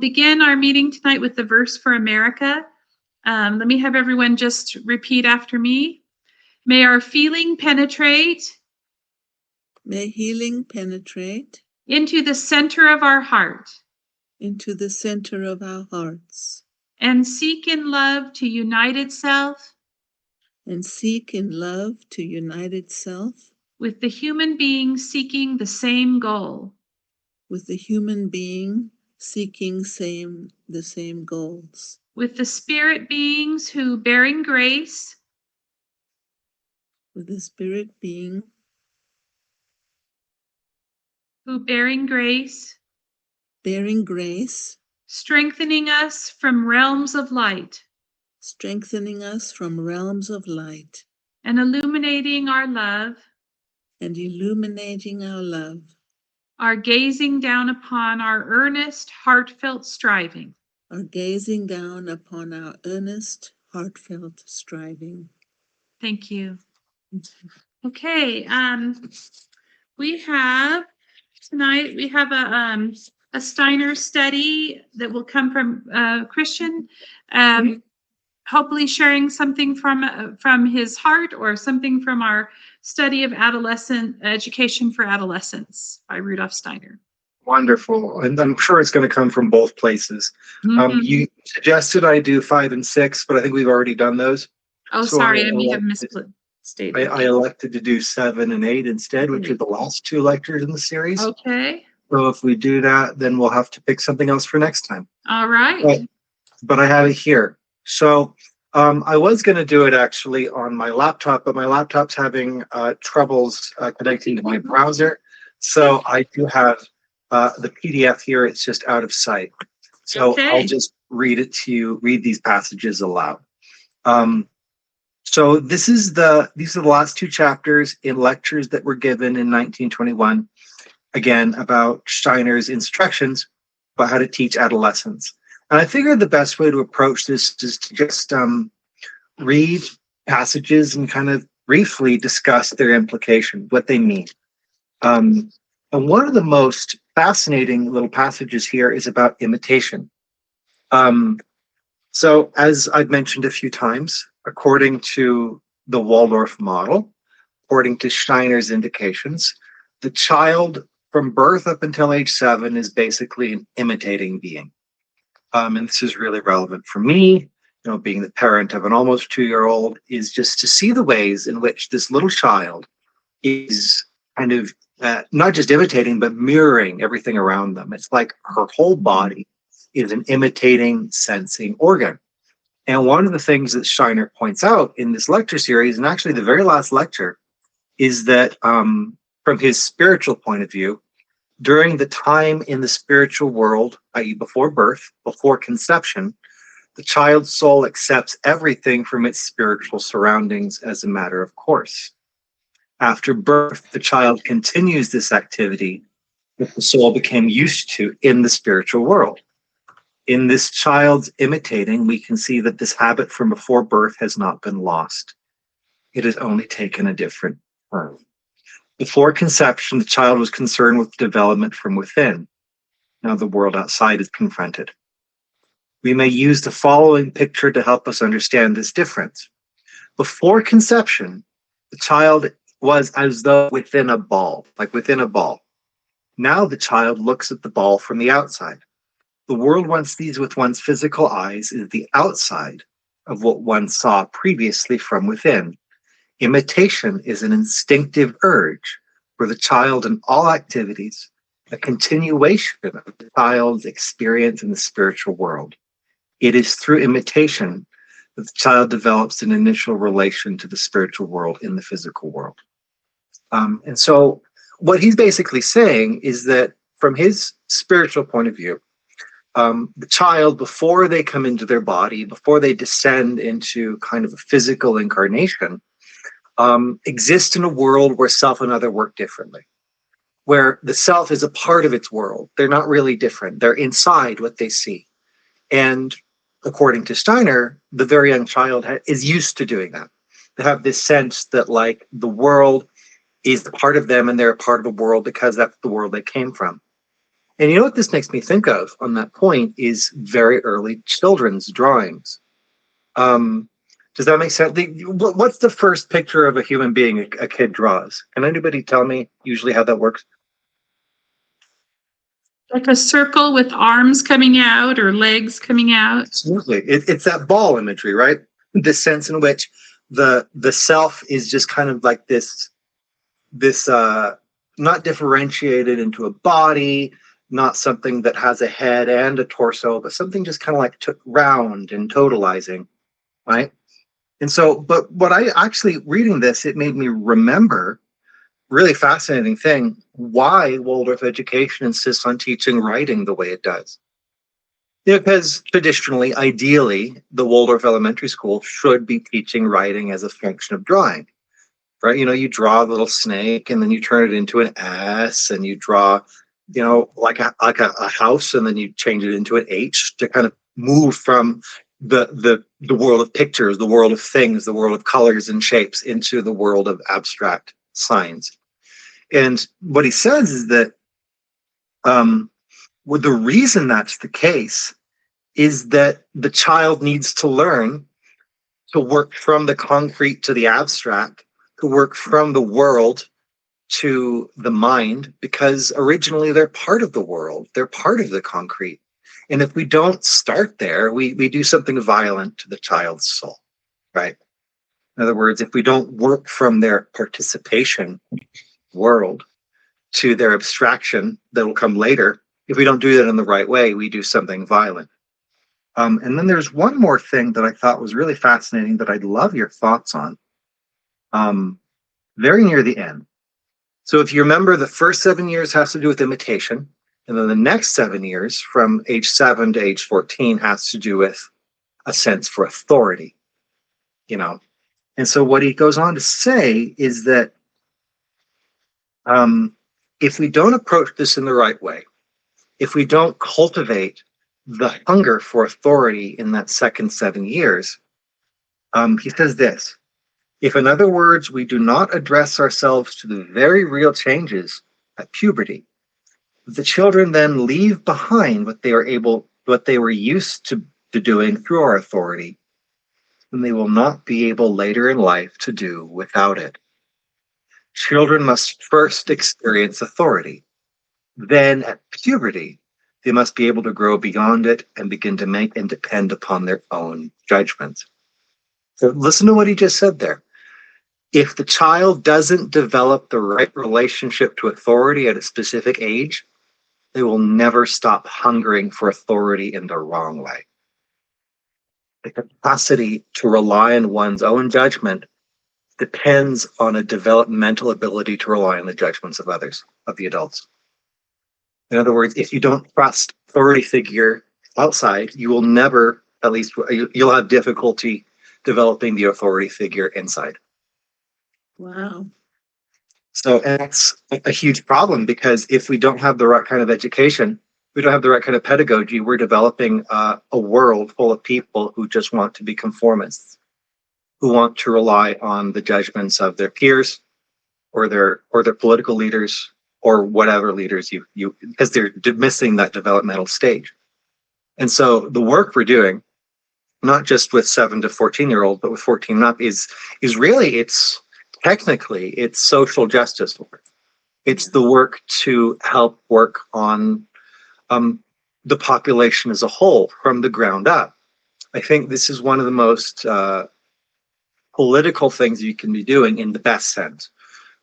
Begin our meeting tonight with the verse for America. Let me have everyone just repeat after me. May our feeling penetrate. May healing penetrate Into the center of our heart. into the center of our hearts. And seek in love to unite itself. And seek in love to unite itself. With the human being seeking the same goal. With the human being seeking the same goals. With the spirit beings who, bearing grace. With the spirit being Who, bearing grace. Bearing grace. Strengthening us from realms of light. Strengthening us from realms of light. And illuminating our love. And illuminating our love. Are gazing down upon our earnest, heartfelt striving. Are gazing down upon our earnest, heartfelt striving. Thank you. Okay, we have tonight, we have a Steiner study that will come from Christian, hopefully sharing something from his heart or something from our study of adolescent education for adolescents by Rudolf Steiner. Wonderful. And I'm sure it's going to come from both places. Mm-hmm. You suggested I do 5 and 6, but I think we've already done those. Oh, So sorry, I may have misstated. I elected to do 7 and 8 instead, which are the last 2 lectures in the series. Okay. So if we do that, then we'll have to pick something else for next time. All right. But I have it here. So I was going to do it actually on my laptop, but my laptop's having troubles connecting to my browser. So I do have the PDF here. It's just out of sight. So Okay. I'll just read it to you, read these passages aloud. So these are the last 2 chapters in lectures that were given in 1921, again, about Steiner's instructions about how to teach adolescents. And I figured the best way to approach this is to just read passages and kind of briefly discuss their implication, what they mean. And one of the most fascinating little passages here is about imitation. So as I've mentioned a few times, according to the Waldorf model, according to Steiner's indications, the child from birth up until age 7 is basically an imitating being. And this is really relevant for me, being the parent of an almost 2-year-old, is just to see the ways in which this little child is kind of not just imitating, but mirroring everything around them. It's like her whole body is an imitating, sensing organ. And one of the things that Steiner points out in this lecture series, and actually the very last lecture, is that from his spiritual point of view, during the time in the spiritual world, i.e. before birth, before conception, the child's soul accepts everything from its spiritual surroundings as a matter of course. After birth, the child continues this activity that the soul became used to in the spiritual world. In this child's imitating, we can see that this habit from before birth has not been lost. It has only taken a different turn. Before conception, the child was concerned with development from within. Now the world outside is confronted. We may use the following picture to help us understand this difference. Before conception, the child was as though within a ball, like within a ball. Now the child looks at the ball from the outside. The world one sees with one's physical eyes is the outside of what one saw previously from within. Imitation is an instinctive urge for the child in all activities, a continuation of the child's experience in the spiritual world. It is through imitation that the child develops an initial relation to the spiritual world in the physical world. And so what he's basically saying is that from his spiritual point of view, the child, before they come into their body, before they descend into kind of a physical incarnation, exist in a world where self and other work differently, where the self is a part of its world. They're not really different. They're inside what they see. And according to Steiner, the very young child is used to doing that. They have this sense that like the world is a part of them and they're a part of the world because that's the world they came from. And you know what this makes me think of on that point is very early children's drawings. Does that make sense? What's the first picture of a human being a kid draws? Can anybody tell me usually how that works? Like a circle with arms coming out or legs coming out. Absolutely. It's that ball imagery, right? The sense in which the self is just kind of like this not differentiated into a body, not something that has a head and a torso, but something just kind of like round and totalizing, right? And so, but what I actually reading this, it made me remember really fascinating thing why Waldorf education insists on teaching writing the way it does. Because traditionally, ideally, the Waldorf Elementary School should be teaching writing as a function of drawing, right? You know, you draw a little snake and then you turn it into an S, and you draw, you know, like a house, and then you change it into an H to kind of move from the world of pictures, the world of things, the world of colors and shapes into the world of abstract signs. And what he says is that well, the reason that's the case is that the child needs to learn to work from the concrete to the abstract, to work from the world to the mind, because originally they're part of the world, they're part of the concrete. And if we don't start there, we do something violent to the child's soul, right? In other words, if we don't work from their participation world to their abstraction that will come later, if we don't do that in the right way, we do something violent. And then there's one more thing that I thought was really fascinating that I'd love your thoughts on. Very near the end. So if you remember, the first 7 years has to do with imitation, and then the next 7 years, from age 7 to age 14, has to do with a sense for authority, you know. And so what he goes on to say is that if we don't approach this in the right way, if we don't cultivate the hunger for authority in that second 7 years, he says this: if, in other words, we do not address ourselves to the very real changes at puberty, the children then leave behind what they were used to doing through our authority, and they will not be able later in life to do without it. Children must first experience authority. Then at puberty, they must be able to grow beyond it and begin to make and depend upon their own judgments. So listen to what he just said there. If the child doesn't develop the right relationship to authority at a specific age, they will never stop hungering for authority in the wrong way. The capacity to rely on one's own judgment depends on a developmental ability to rely on the judgments of others, of the adults. In other words, if you don't trust authority figure outside, you will never, at least you'll have difficulty developing the authority figure inside. Wow. So that's a huge problem, because if we don't have the right kind of education, we don't have the right kind of pedagogy, we're developing a world full of people who just want to be conformists, who want to rely on the judgments of their peers or their political leaders or whatever leaders you because they're missing that developmental stage. And so the work we're doing, not just with 7 to 14-year-old, but with 14 and up, is really, it's social justice work. It's the work to help work on the population as a whole from the ground up. I think this is one of the most political things you can be doing in the best sense,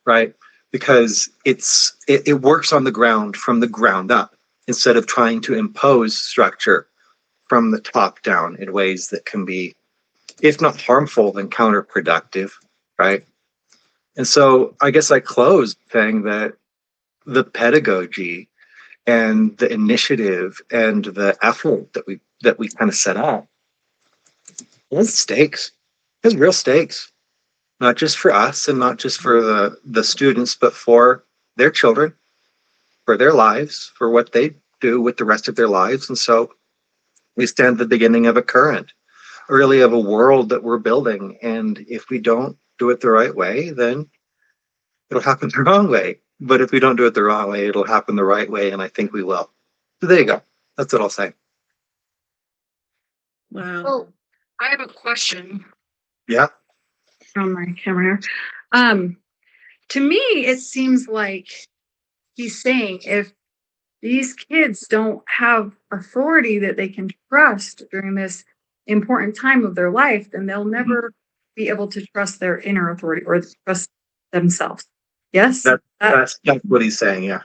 right? Because it works on the ground from the ground up, instead of trying to impose structure from the top down in ways that can be, if not harmful, then counterproductive, right? And so I guess I close saying that the pedagogy and the initiative and the effort that we kind of set up has stakes. There's real stakes, not just for us and not just for the students, but for their children, for their lives, for what they do with the rest of their lives. And so we stand at the beginning of a current, really, of a world that we're building. And if we don't do it the right way, then it'll happen the wrong way. But if we don't do it the wrong way, it'll happen the right way. And I think we will. So there you go. That's what I'll say. Wow. Oh, I have a question Yeah. on my camera here. To me, it seems like he's saying if these kids don't have authority that they can trust during this important time of their life, then they'll never be able to trust their inner authority or trust themselves. Yes? That's what he's saying. Yeah.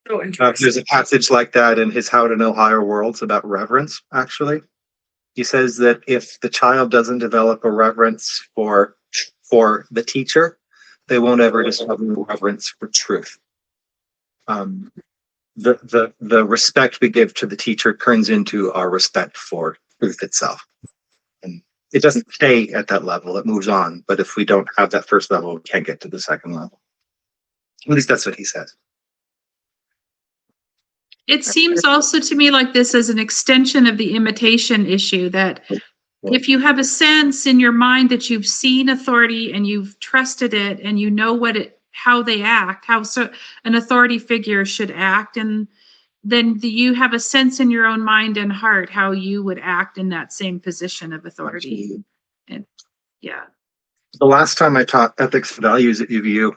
So interesting. There's a passage like that in his How to Know Higher Worlds about reverence, actually. He says that if the child doesn't develop a reverence for the teacher, they won't ever discover reverence for truth. The respect we give to the teacher turns into our respect for truth itself. And it doesn't stay at that level, it moves on. But if we don't have that first level, we can't get to the second level. At least that's what he says. It seems also to me like this is an extension of the imitation issue, that if you have a sense in your mind that you've seen authority and you've trusted it and you know how they act, how an authority figure should act, and then you have a sense in your own mind and heart how you would act in that same position of authority. Absolutely. And yeah. The last time I taught ethics and values at UVU,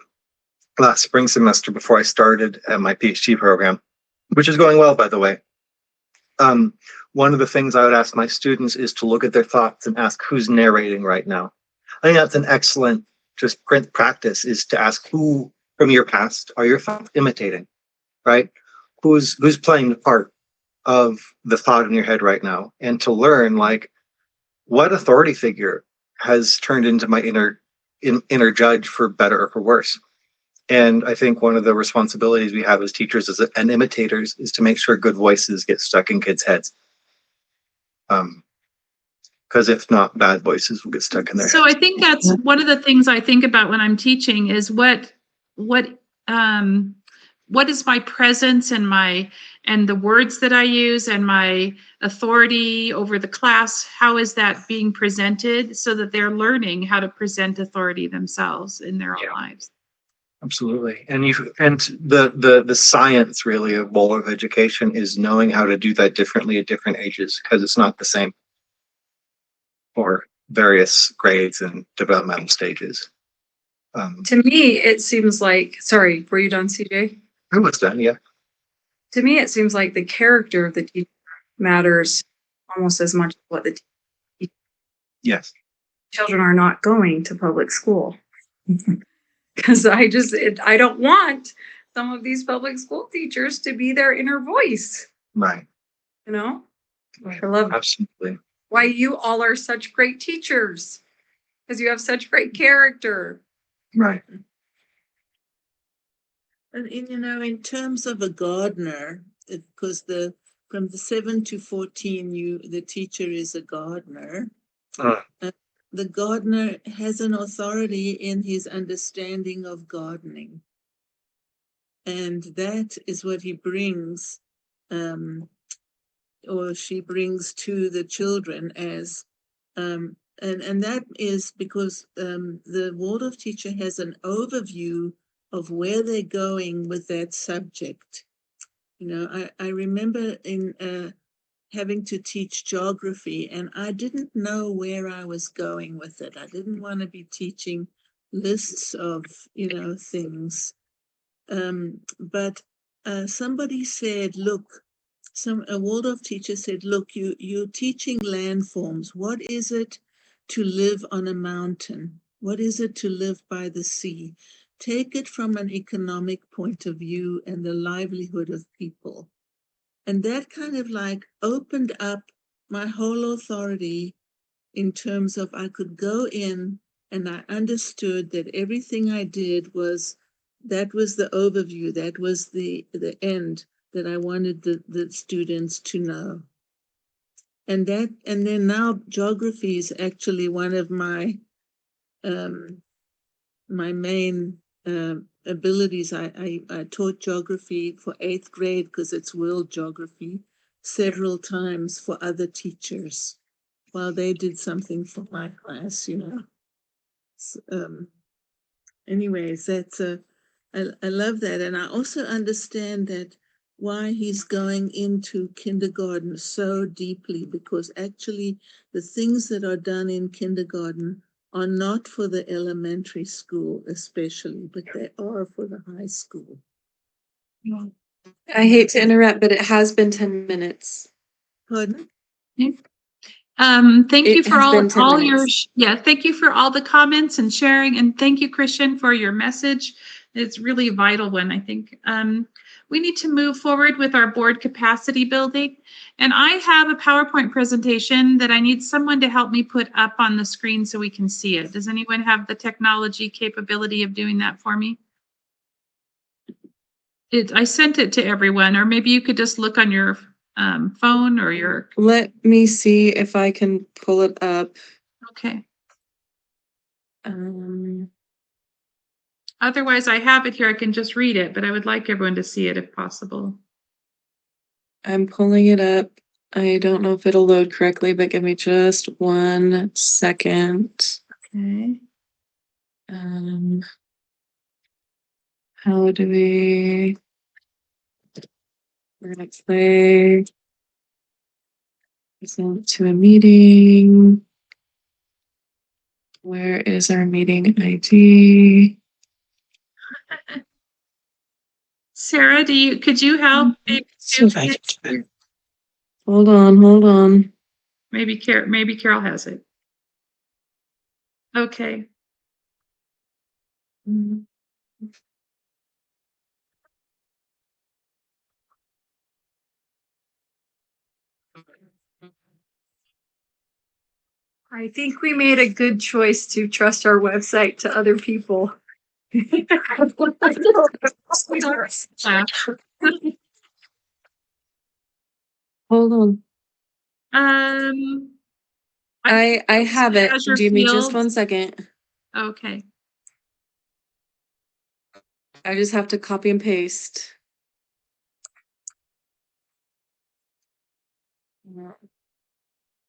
last spring semester before I started at my PhD program, which is going well, by the way. One of the things I would ask my students is to look at their thoughts and ask who's narrating right now. I think that's an excellent just practice, is to ask who from your past are your thoughts imitating, right? Who's playing the part of the thought in your head right now, and to learn like what authority figure has turned into my inner judge, for better or for worse. And I think one of the responsibilities we have as teachers and imitators is to make sure good voices get stuck in kids' heads. Because if not, bad voices will get stuck in their So heads. I think that's one of the things I think about when I'm teaching is what is my presence and the words that I use and my authority over the class, how is that being presented so that they're learning how to present authority themselves in their own lives. Absolutely. And the science really of Waldorf education is knowing how to do that differently at different ages, because it's not the same for various grades and developmental stages. To me, it seems like, sorry, were you done, CJ? I was done, yeah. To me, it seems like the character of the teacher matters almost as much as what the Yes. children are not going to public school. Because I don't want some of these public school teachers to be their inner voice. Right. You know, I love Absolutely. why you all are such great teachers, because you have such great character. Right. And in terms of a gardener, because from the 7 to 14, the teacher is a gardener. The gardener has an authority in his understanding of gardening. And that is what he brings, or she brings to the children as, and that is because the Waldorf teacher has an overview of where they're going with that subject. I remember in having to teach geography, and I didn't know where I was going with it. I didn't want to be teaching lists of, things. But somebody said, look, a Waldorf teacher said, look, you're teaching landforms. What is it to live on a mountain? What is it to live by the sea? Take it from an economic point of view and the livelihood of people. And that kind of like opened up my whole authority in terms of I could go in and I understood that everything I did that was the overview, that was the end that I wanted the students to know. And then now geography is actually one of my my main abilities. I taught geography for 8th grade because it's world geography several times for other teachers while they did something for my class, So, anyways, I love that. And I also understand that why he's going into kindergarten so deeply, because actually the things that are done in kindergarten are not for the elementary school especially, but they are for the high school. I hate to interrupt, but it has been 10 minutes. Pardon? Thank you It for has been 10 all your, minutes. thank you for all the comments and sharing, and thank you, Christian, for your message. It's really a vital one, I think. We need to move forward with our board capacity building. And I have a PowerPoint presentation that I need someone to help me put up on the screen so we can see it. Does anyone have the technology capability of doing that for me? I sent it to everyone, or maybe you could just look on your phone or your, Let me see if I can pull it up. okay. Um, Otherwise, I have it here. I can just read it, but I would like everyone to see it if possible. I'm pulling it up. I don't know if it'll load correctly, but give me just 1 second. Okay. How do we're gonna play present to a meeting. Where is our meeting ID? Sarah, could you help? Hold on. Maybe Carol has it. Okay. I think we made a good choice to trust our website to other people. Hold on. I have it. Azure Give me just Fields. 1 second. Okay. I just have to copy and paste.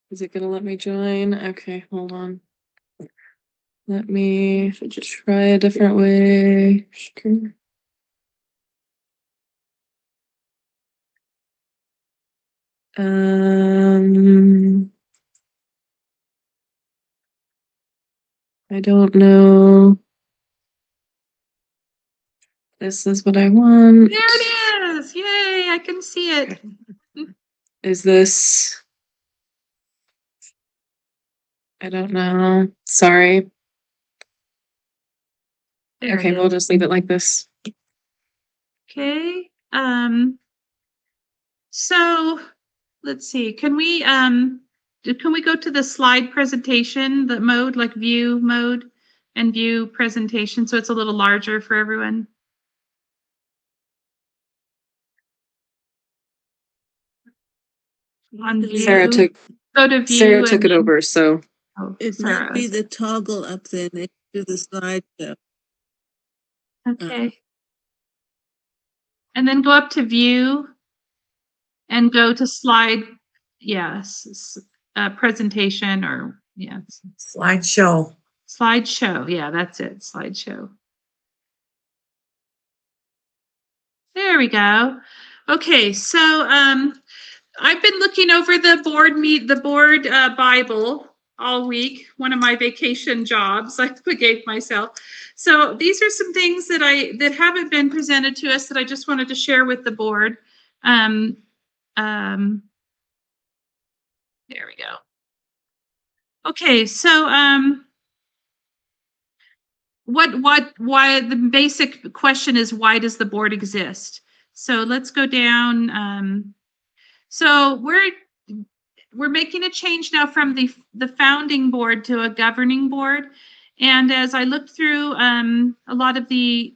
Is it gonna let me join? Okay, hold on. Let me just try a different way. Sure. I don't know. This is what I want. There it is. Yay, I can see it. Is this? I don't know. Sorry. There Okay, it we'll is. just leave it like this. Okay. So let's see. Can we go to the slide presentation, the mode, like view mode and view presentation, so it's a little larger for everyone? On view. Go to view. Sarah took it over, so. It might be the toggle up there next to the slideshow. Okay. And then go up to view and go to slide, yes, presentation or, yes. Slideshow. Slideshow, yeah, that's it, slideshow. There we go. Okay, so I've been looking over the board Bible all week, one of my vacation jobs I gave myself. So these are some things that haven't been presented to us that I just wanted to share with the board. There we go. Okay, so why the basic question is, why does the board exist? So let's go down. So we're making a change now from the founding board to a governing board. And as I looked through a lot of the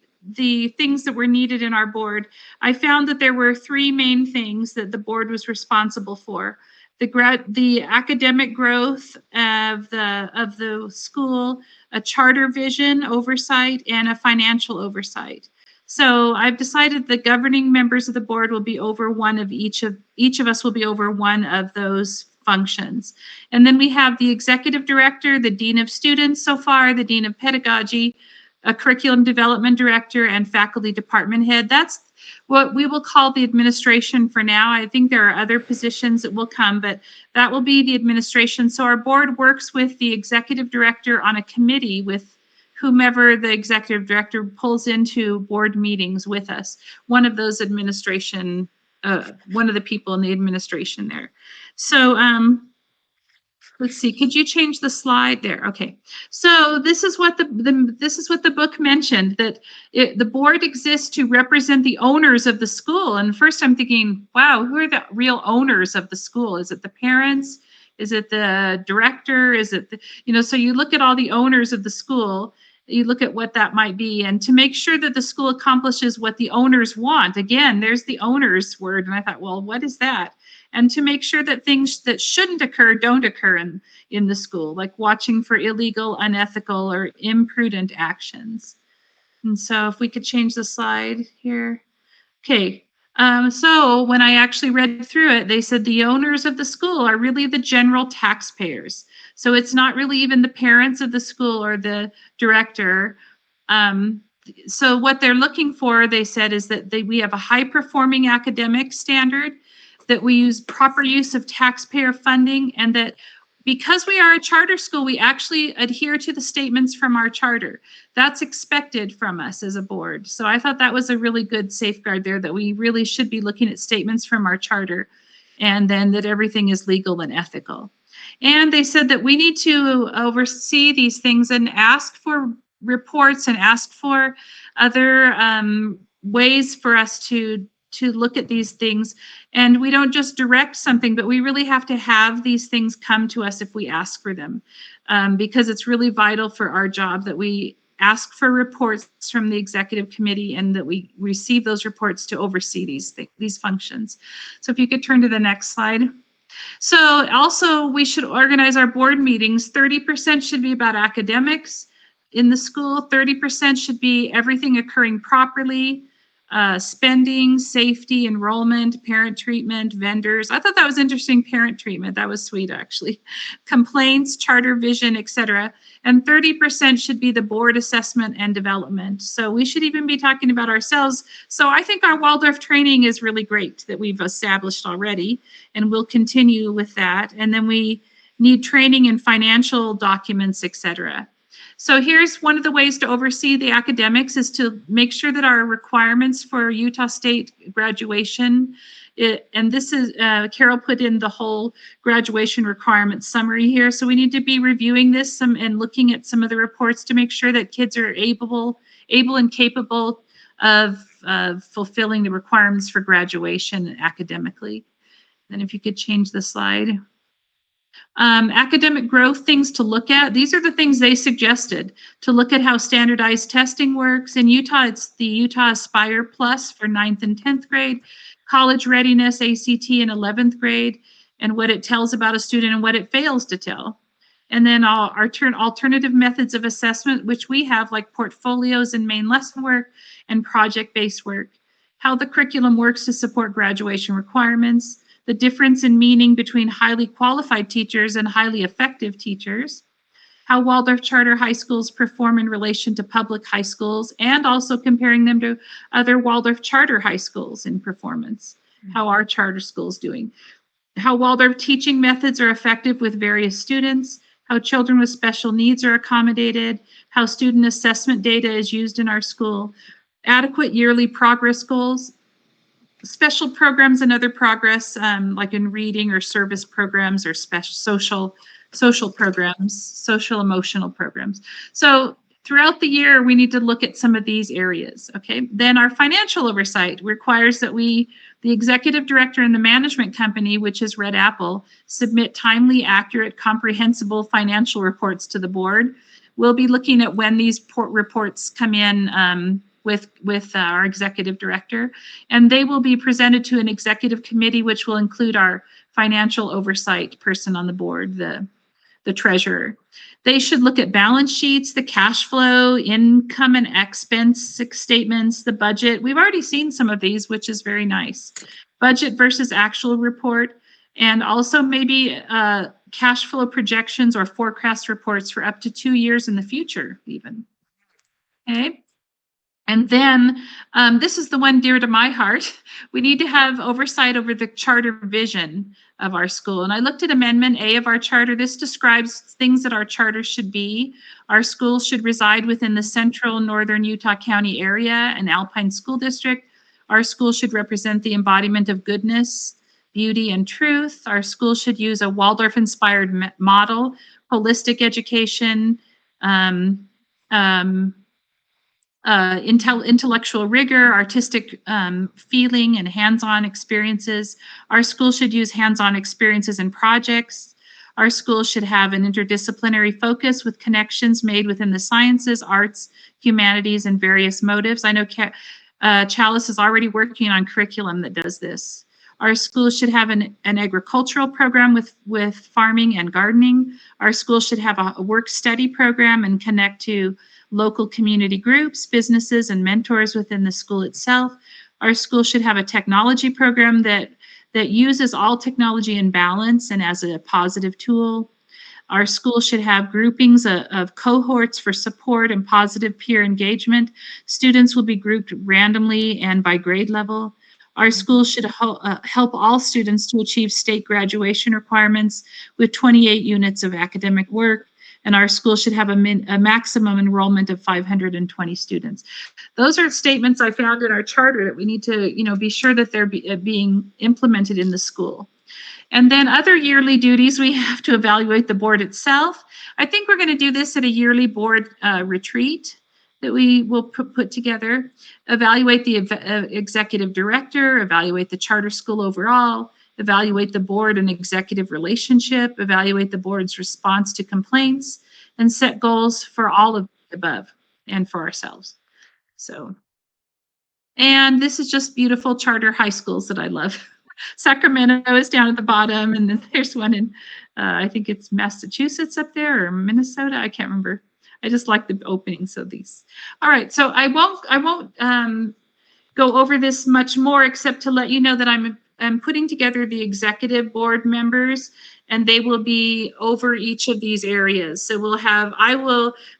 things that were needed in our board, I found that there were three main things that the board was responsible for: the academic growth of the school, a charter vision oversight, and a financial oversight. So I've decided the governing members of the board will be over one of each of us will be over one of those functions. And then we have the executive director, the dean of students so far, the dean of pedagogy, a curriculum development director, and faculty department head. That's what we will call the administration for now. I think there are other positions that will come, but that will be the administration. So our board works with the executive director on a committee with whomever the executive director pulls into board meetings with us. One of those administration, one of the people in the administration there. So let's see, could you change the slide there? Okay. So this is what the book mentioned, that the board exists to represent the owners of the school. And first I'm thinking, wow, who are the real owners of the school? Is it the parents? Is it the director? Is it, so you look at all the owners of the school, you look at what that might be, and to make sure that the school accomplishes what the owners want. Again, there's the owners word. And I thought, well, what is that? And to make sure that things that shouldn't occur don't occur in the school, like watching for illegal, unethical, or imprudent actions. And so if we could change the slide here. Okay. So when I actually read through it, they said the owners of the school are really the general taxpayers. So it's not really even the parents of the school or the director. So what they're looking for, they said, is that we have a high-performing academic standard, that we use proper use of taxpayer funding, and that because we are a charter school, we actually adhere to the statements from our charter. That's expected from us as a board. So I thought that was a really good safeguard there, that we really should be looking at statements from our charter, and then that everything is legal and ethical. And they said that we need to oversee these things and ask for reports and ask for other ways for us to look at these things. And we don't just direct something, but we really have to have these things come to us if we ask for them, because it's really vital for our job that we ask for reports from the executive committee and that we receive those reports to oversee these functions. So if you could turn to the next slide. So also we should organize our board meetings. 30% should be about academics in the school. 30% should be everything occurring properly. Spending, safety, enrollment, parent treatment, vendors. I thought that was interesting, parent treatment. That was sweet, actually. Complaints, charter vision, etc. And 30% should be the board assessment and development. So we should even be talking about ourselves. So I think our Waldorf training is really great that we've established already, and we'll continue with that. And then we need training in financial documents, etc. So here's one of the ways to oversee the academics, is to make sure that our requirements for Utah State graduation, and this is, Carol put in the whole graduation requirement summary here. So we need to be reviewing this and looking at some of the reports to make sure that kids are able and capable of fulfilling the requirements for graduation academically. Then if you could change the slide. Academic growth, things to look at. These are the things they suggested, to look at how standardized testing works. In Utah, it's the Utah Aspire Plus for 9th and 10th grade, college readiness, ACT in 11th grade, and what it tells about a student and what it fails to tell. And then our alternative methods of assessment, which we have, like portfolios and main lesson work and project-based work. How the curriculum works to support graduation requirements. The difference in meaning between highly qualified teachers and highly effective teachers, how Waldorf charter high schools perform in relation to public high schools, and also comparing them to other Waldorf charter high schools in performance, how our charter schools doing, how Waldorf teaching methods are effective with various students, how children with special needs are accommodated, how student assessment data is used in our school, adequate yearly progress goals, special programs and other progress, like in reading or service programs or special social programs, social emotional programs. So throughout the year, we need to look at some of these areas, okay? Then our financial oversight requires that the executive director and the management company, which is Red Apple, submit timely, accurate, comprehensible financial reports to the board. We'll be looking at when these reports come in with our executive director, and they will be presented to an executive committee, which will include our financial oversight person on the board, the treasurer. They should look at balance sheets, the cash flow, income and expense statements, the budget. We've already seen some of these, which is very nice. Budget versus actual report, and also maybe cash flow projections or forecast reports for up to 2 years in the future even. Okay. And then this is the one dear to my heart. We need to have oversight over the charter vision of our school. And I looked at Amendment A of our charter. This describes things that our charter should be. Our school should reside within the central northern Utah County area and Alpine School District. Our school should represent the embodiment of goodness, beauty, and truth. Our school should use a Waldorf-inspired model, holistic education, intellectual rigor, artistic feeling, and hands-on experiences. Our school should use hands-on experiences and projects. Our school should have an interdisciplinary focus with connections made within the sciences, arts, humanities, and various motives. I know Chalice is already working on curriculum that does this. Our school should have an agricultural program with farming and gardening. Our school should have a work-study program and connect to local community groups, businesses, and mentors within the school itself. Our school should have a technology program that uses all technology in balance and as a positive tool. Our school should have groupings of cohorts for support and positive peer engagement. Students will be grouped randomly and by grade level. Our school should help all students to achieve state graduation requirements with 28 units of academic work. And our school should have a maximum enrollment of 520 students. Those are statements I found in our charter that we need to, be sure that they're being implemented in the school. And then other yearly duties, we have to evaluate the board itself. I think we're going to do this at a yearly board retreat that we will put together. Evaluate the executive director, evaluate the charter school overall, evaluate the board and executive relationship, evaluate the board's response to complaints, and set goals for all of the above and for ourselves. So, and this is just beautiful charter high schools that I love. Sacramento is down at the bottom, and then there's one in, I think it's Massachusetts up there, or Minnesota, I can't remember. I just like the openings of these. All right, so I won't go over this much more, except to let you know that I'm putting together the executive board members, and they will be over each of these areas. So we'll have,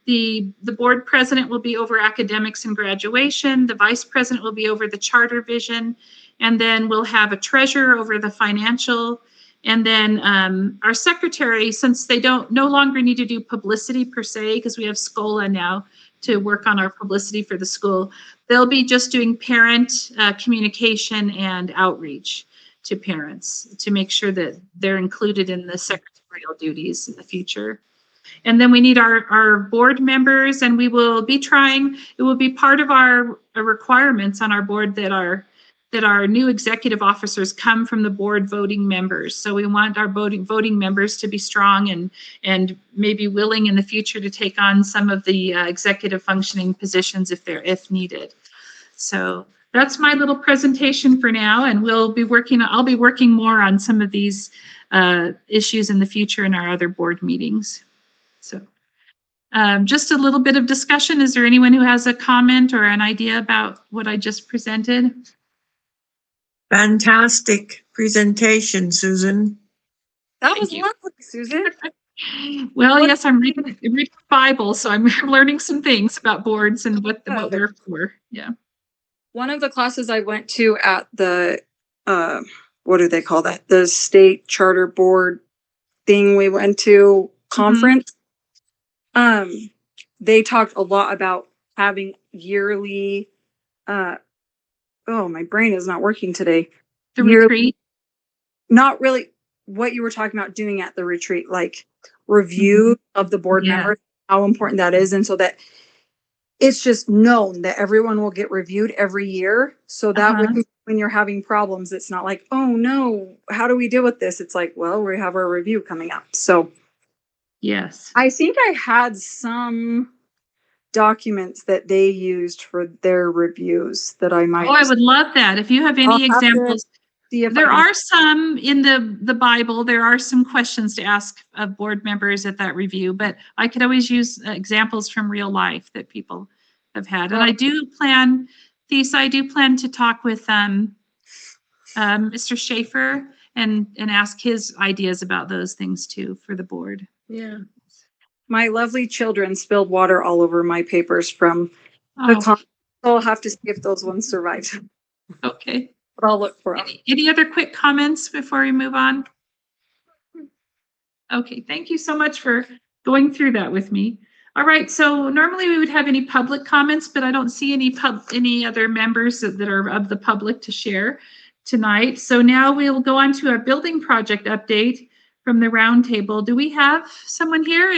the board president will be over academics and graduation, the vice president will be over the charter vision, and then we'll have a treasurer over the financial, and then our secretary, since they no longer need to do publicity per se, because we have Scola now to work on our publicity for the school, they'll be just doing parent communication and outreach to parents to make sure that they're included in the secretarial duties in the future. And then we need our board members, and we will be trying, it will be part of our requirements on our board that our new executive officers come from the board voting members. So we want our voting members to be strong and maybe willing in the future to take on some of the executive functioning positions if needed. So that's my little presentation for now, and I'll be working more on some of these issues in the future in our other board meetings. So just a little bit of discussion. Is there anyone who has a comment or an idea about what I just presented? Fantastic presentation, Susan. That Thank was you. lovely, Susan. Well, yes, I'm reading the Bible, so I'm learning some things about boards and what we're for. Yeah. One of the classes I went to at the, what do they call that? The state charter board thing we went to conference. They talked a lot about having yearly, oh, my brain is not working today. The retreat. Not really what you were talking about doing at the retreat, like review of the board Yeah. members, how important that is. And so that it's just known that everyone will get reviewed every year. So that when you're having problems, it's not like, oh no, how do we deal with this? It's like, well, we have our review coming up. So Yes. I think I had some documents that they used for their reviews that I might. Oh, I would love that. If you have I'll any have to examples. see if I There can- are some in the Bible. There are some questions to ask of board members at that review, but I could always use examples from real life that people have had. And I do plan, Thesa, I do plan to talk with Mr. Schaefer and ask his ideas about those things too for the board. Yeah. My lovely children spilled water all over my papers from That's Oh, all. I'll have to see if those ones survive, okay. but I'll look for them. Any other quick comments before we move on? Okay, thank you so much for going through that with me. All right, so normally we would have any public comments, but I don't see any other members that are of the public to share tonight. So now we will go on to our building project update from the roundtable. Do we have someone here?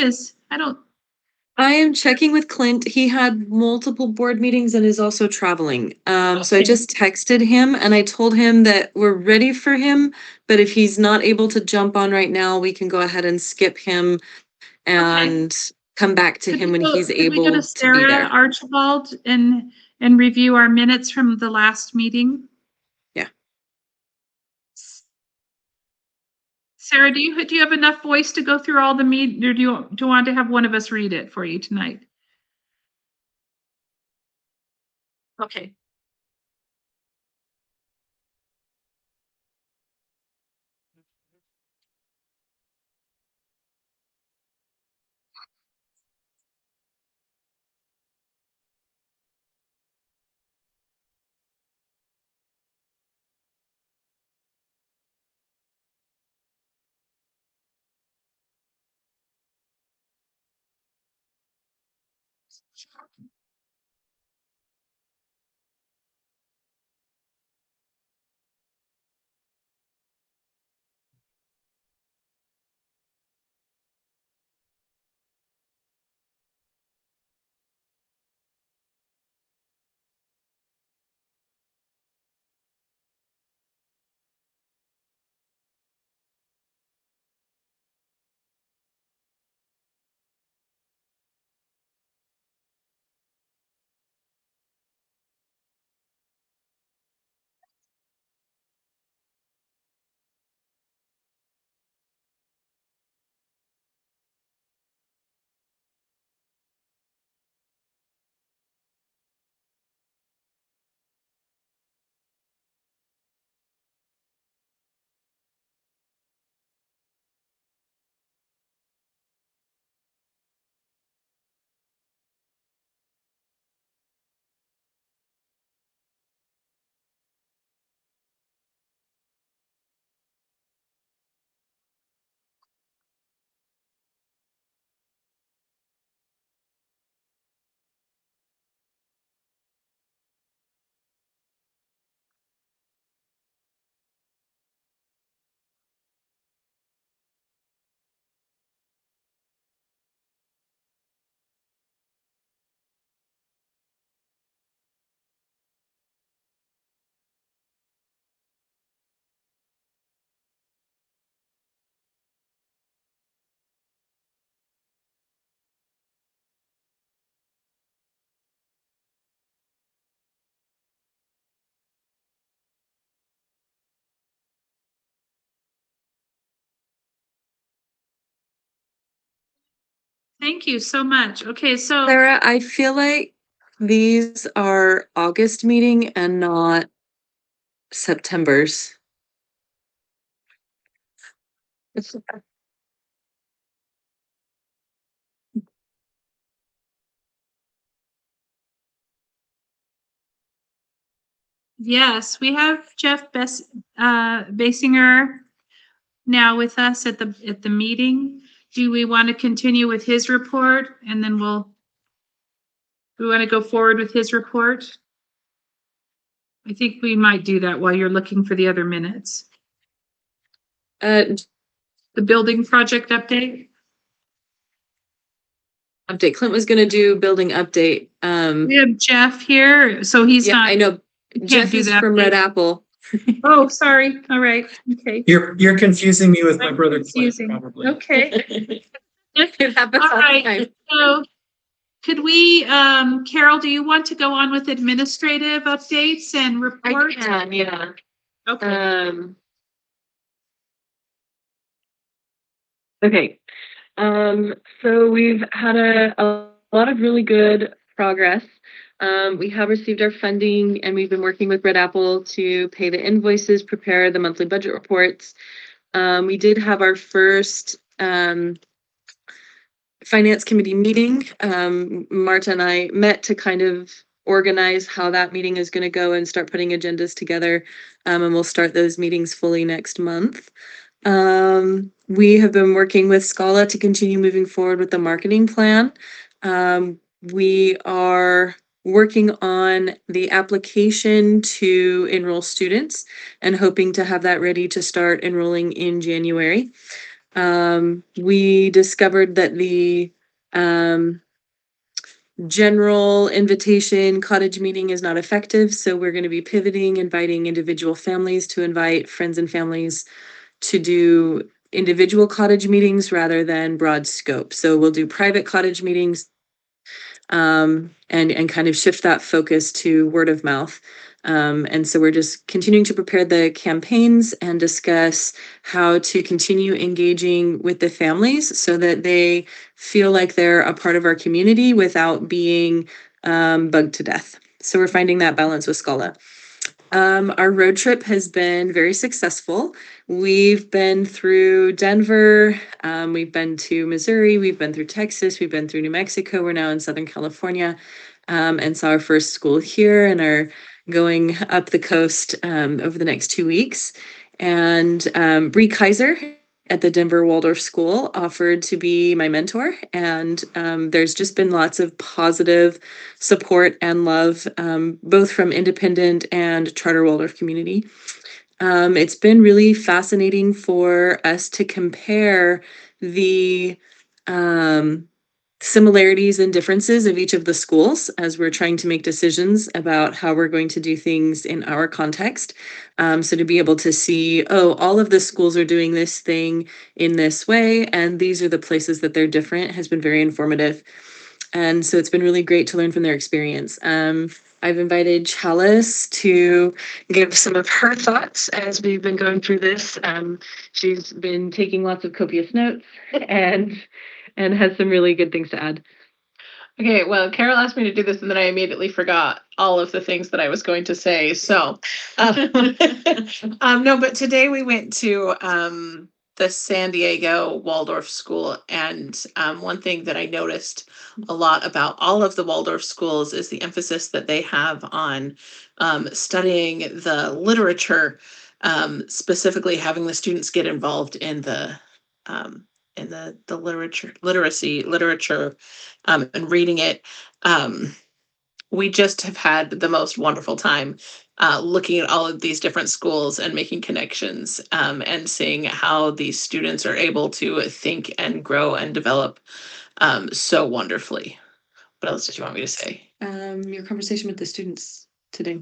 I am checking with Clint. He had multiple board meetings and is also traveling. So I Okay. just texted him and I told him that we're ready for him, but if he's not able to jump on right now, we can go ahead and skip him and come back to him when he's Could we go able to to be Sarah there. Archibald and review our minutes from the last meeting? Yeah. Sarah, do you have enough voice to go through all the or do you want to have one of us read it for you tonight? Okay. Thank you so much. Okay, so Sarah, I feel like these are August meeting and not September's. yes, we have Jeff Basinger now with us at the meeting. Do we want to continue with his report and then we want to go forward with his report? I think we might do that while you're looking for the other minutes. Uh, The building project update? update. Clint was gonna do building update. We have Jeff here, so he's Yeah, not. I know. can't Jeff do is the from update. Red Apple. Oh, sorry. All right. Okay. You're confusing me with my I'm brother Clint, confusing. probably. Okay. It happens All all right. the time. So could we, Carol, do you want to go on with administrative updates and reports? Yeah. Okay. Okay. So we've had a lot of really good progress. We have received our funding and we've been working with Red Apple to pay the invoices, prepare the monthly budget reports. We did have our first finance committee meeting. Marta and I met to kind of organize how that meeting is going to go and start putting agendas together. And we'll start those meetings fully next month. We have been working with Scala to continue moving forward with the marketing plan. We are working on the application to enroll students and hoping to have that ready to start enrolling in January. We discovered that the general invitation cottage meeting is not effective, so we're going to be pivoting, inviting individual families to invite friends and families to do individual cottage meetings rather than broad scope. So we'll do private cottage meetings and kind of shift that focus to word of mouth. And so we're just continuing to prepare the campaigns and discuss how to continue engaging with the families so that they feel like they're a part of our community without being bugged to death. So we're finding that balance with Scala. Our road trip has been very successful. We've been through Denver, we've been to Missouri, we've been through Texas, we've been through New Mexico, we're now in Southern California, and saw our first school here and are going up the coast over the next 2 weeks. And Bree Kaiser at the Denver Waldorf School offered to be my mentor. And there's just been lots of positive support and love, both from independent and charter Waldorf community. It's been really fascinating for us to compare the similarities and differences of each of the schools as we're trying to make decisions about how we're going to do things in our context. So to be able to see, oh, all of the schools are doing this thing in this way, and these are the places that they're different, has been very informative. And so it's been really great to learn from their experience. I've invited Chalice to give some of her thoughts as we've been going through this. She's been taking lots of copious notes and has some really good things to add. Okay, well, Carol asked me to do this and then I immediately forgot all of the things that I was going to say. So, no, but today we went to the San Diego Waldorf School, and one thing that I noticed a lot about all of the Waldorf schools is the emphasis that they have on studying the literature, specifically having the students get involved in the literature and reading it. We just have had the most wonderful time looking at all of these different schools and making connections, and seeing how these students are able to think and grow and develop so wonderfully. What else did you want me to say? Your conversation with the students today.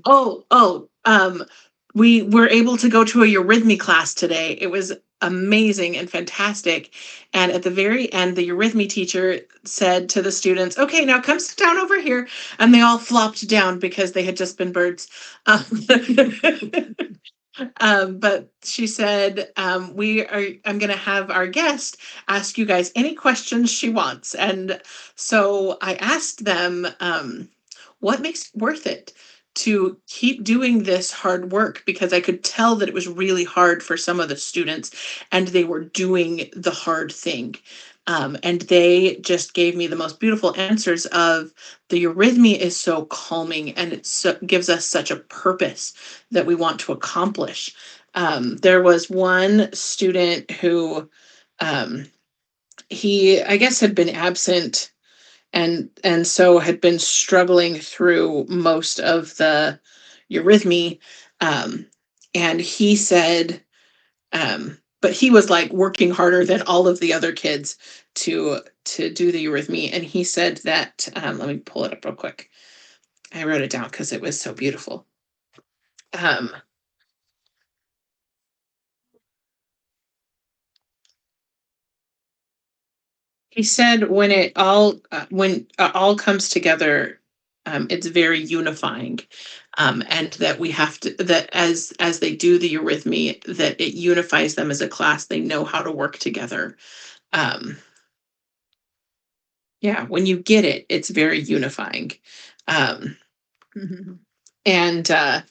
We were able to go to a Eurythmy class today. It was amazing and fantastic. And at the very end, the Eurythmy teacher said to the students, okay, now come sit down over here. And they all flopped down because they had just been birds. But she said, I'm going to have our guest ask you guys any questions she wants. And so I asked them, what makes it worth it to keep doing this hard work? Because I could tell that it was really hard for some of the students and they were doing the hard thing. And they just gave me the most beautiful answers of the Eurythmy is so calming and it gives us such a purpose that we want to accomplish. There was one student who he, I guess, had been absent and so had been struggling through most of the Eurythmy. And he said, but he was like working harder than all of the other kids to do the Eurythmy. And he said that, let me pull it up real quick. I wrote it down because it was so beautiful. He said when it all comes together, it's very unifying, and that we have to, that as they do the Eurythmy, that it unifies them as a class. They know how to work together. Yeah, when you get it, it's very unifying. And the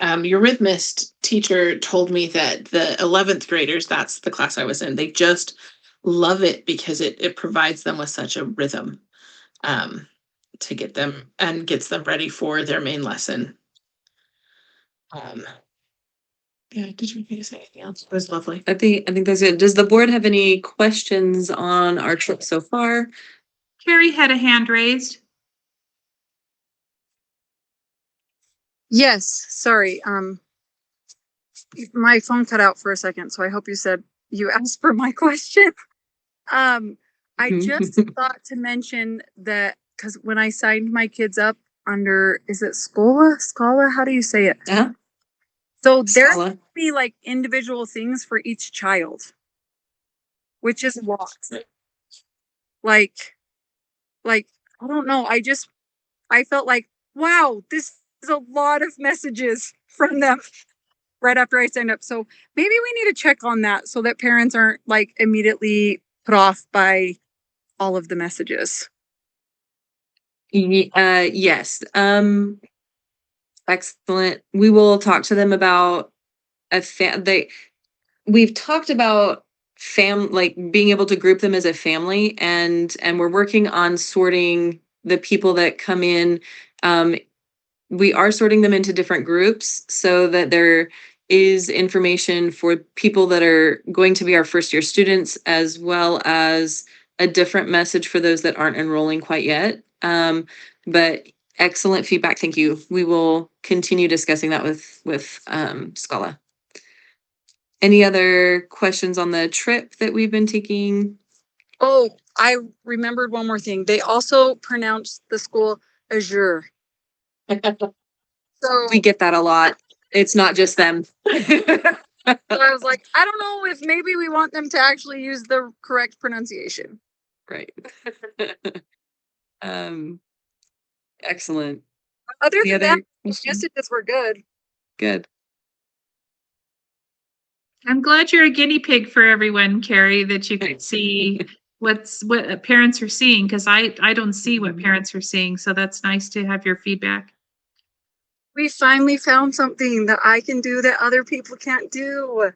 Eurythmist teacher told me that the 11th graders, that's the class I was in, they just love it because it provides them with such a rhythm. to get them and gets them ready for their main lesson. Yeah, did you want me to say anything else? It was lovely. I think that's it. Does the board have any questions on our trip so far? Carrie had a hand raised. Yes, sorry. My phone cut out for a second, so I hope you said you asked for my question. I just thought to mention that because when I signed my kids up under, is it Scala? How do you say it? Yeah. So there Scala. be like individual things for each child, which is a lot. Like, I don't know. I felt like, wow, this is a lot of messages from them right after I signed up. So maybe we need to check on that so that parents aren't like immediately put off by all of the messages. Yes. Excellent. We will talk to them about we've talked about like being able to group them as a family, and we're working on sorting the people that come in. We are sorting them into different groups so that there is information for people that are going to be our first year students, as well as a different message for those that aren't enrolling quite yet. But excellent feedback. Thank you. We will continue discussing that with Scala. Any other questions on the trip that we've been taking? Oh, I remembered one more thing. They also pronounced the school Azure. So We get that a lot. It's not just them. I was like, I don't know if maybe we want them to actually use the correct pronunciation. Right. Excellent. Other The than other that, question? messages were good. Good. I'm glad you're a guinea pig for everyone, Carrie, that you could see what parents are seeing, because I don't see what parents are seeing. So that's nice to have your feedback. We finally found something that I can do that other people can't do.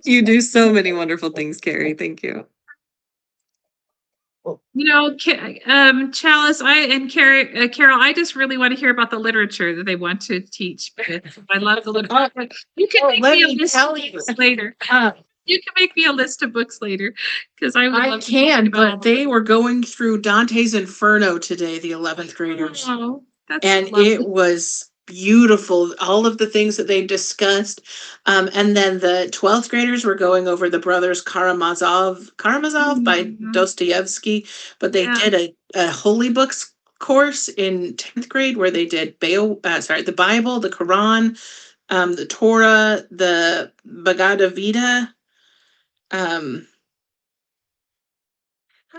You do so many wonderful things, Carrie. Thank you. You know, Chalice, Carol, I just really want to hear about the literature that they want to teach. I love the literature. You can make let me a me list tell of you. books later. You can make me a list of books later, because I would I love to can, talk about but they were going through Dante's Inferno today, the 11th graders. Oh, that's And lovely. it was beautiful, all of the things that they discussed. And then the 12th graders were going over the brothers Karamazov by Mhm. Dostoevsky, but they Yeah. did a holy books course in 10th grade where they did the Bible, the Quran, the Torah, the Bhagavad Gita.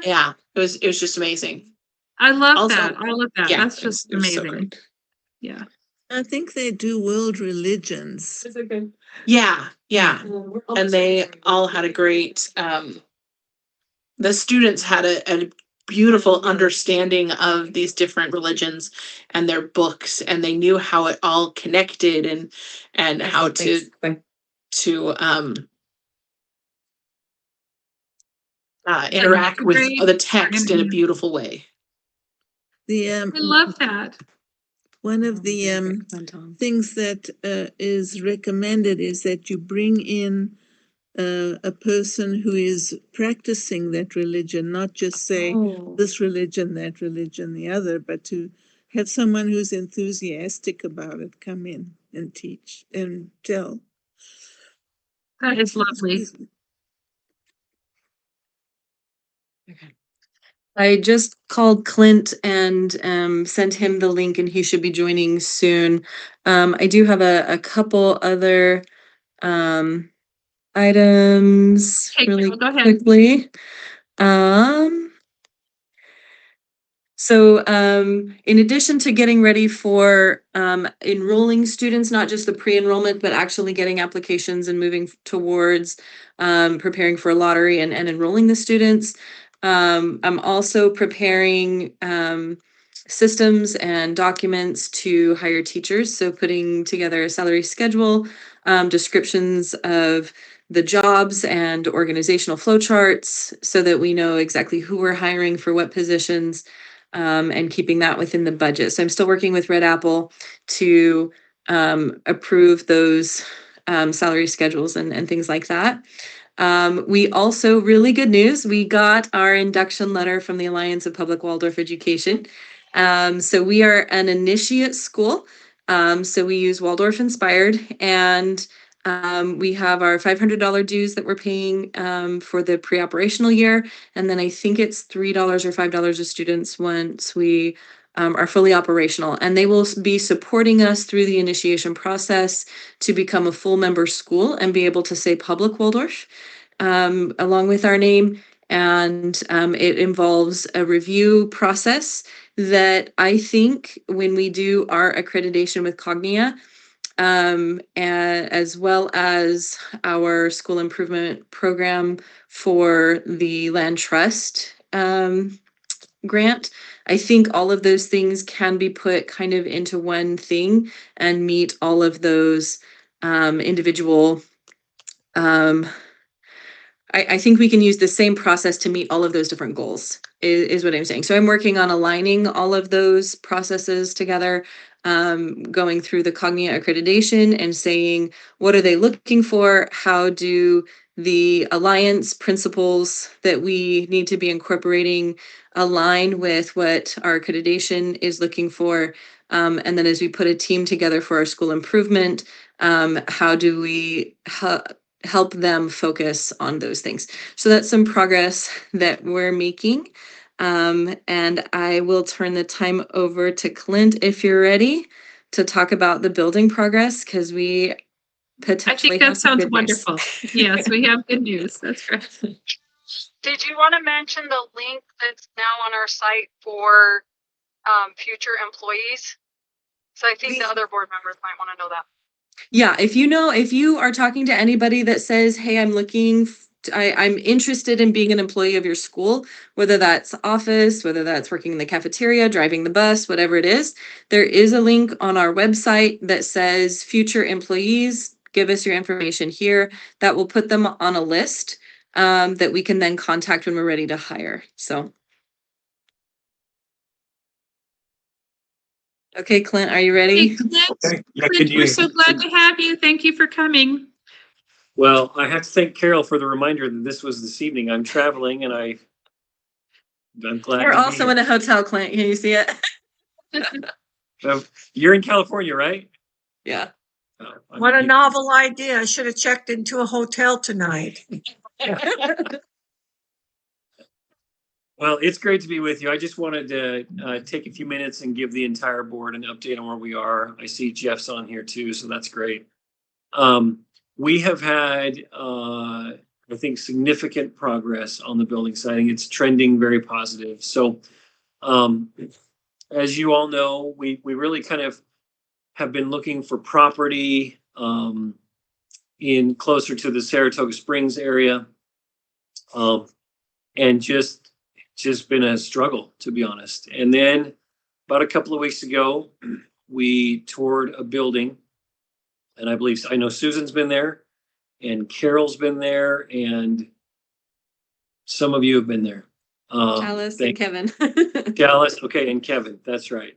Yeah, it was just amazing. I love Also- that. All of that. Yeah, That's just it was so amazing. great. Yeah. I think they do world religions. Yeah, and they all had a great the students had a beautiful understanding of these different religions and their books, and they knew how it all connected and how to interact with Great. the text in a beautiful way. The I love that. one of the things that is recommended is that you bring in a person who is practicing that religion, not just say this religion, that religion, the other, but to have someone who's enthusiastic about it come in and teach and tell. That is lovely. I just called Clint and sent him the link, and he should be joining soon. I do have a couple other items Okay, really Carol, go ahead. quickly. So in addition to getting ready for enrolling students, not just the pre-enrollment, but actually getting applications and moving towards preparing for a lottery and enrolling the students, I'm also preparing systems and documents to hire teachers. So putting together a salary schedule, descriptions of the jobs and organizational flowcharts so that we know exactly who we're hiring for what positions, and keeping that within the budget. So I'm still working with Red Apple to approve those salary schedules and things like that. We also, really good news, we got our induction letter from the Alliance of Public Waldorf Education. So we are an initiate school. So we use Waldorf Inspired, and we have our $500 dues that we're paying for the pre-operational year. And then I think it's $3 or $5 a students once we are fully operational. And they will be supporting us through the initiation process to become a full member school and be able to say public Waldorf along with our name. And it involves a review process that I think when we do our accreditation with Cognia, as well as our school improvement program for the land trust grant, I think all of those things can be put kind of into one thing and meet all of those individual I think we can use the same process to meet all of those different goals, is what I'm saying. So I'm working on aligning all of those processes together, going through the Cognia accreditation and saying, what are they looking for? How do the Alliance principles that we need to be incorporating align with what our accreditation is looking for? And then as we put a team together for our school improvement, how do we help them focus on those things? So that's some progress that we're making. And I will turn the time over to Clint if you're ready to talk about the building progress, because we I potentially think have that some sounds good news. wonderful. Yes, we have good news. That's great. Did you want to mention the link that's now on our site for future employees? So I think the other board members might want to know that. Yeah, if you are talking to anybody that says, hey, I'm interested in being an employee of your school, whether that's office, whether that's working in the cafeteria, driving the bus, whatever it is, there is a link on our website that says future employees, give us your information here. That will put them on a list that we can then contact when we're ready to hire. So. Okay, Clint, are you Hey, ready? Clint, Okay. Yeah, Clint, we're so glad to have you. Thank you for coming. Well, I have to thank Carol for the reminder that this was this evening. I'm traveling and I'm glad We're to be also here. in a hotel, Clint. Can you see it? You're in California, right? Yeah. Oh, What a novel idea. I should have checked into a hotel tonight. Well, it's great to be with you. I just wanted to take a few minutes and give the entire board an update on where we are. I see Jeff's on here too, so that's great. We have had, I think, significant progress on the building side. It's trending very positive. So, as you all know, we really kind of have been looking for property in closer to the Saratoga Springs area, and just been a struggle, to be honest. And then about a couple of weeks ago, we toured a building, and I know Susan's been there, and Carol's been there, and some of you have been there. Alice and Kevin. Dallas, okay, and Kevin, that's right.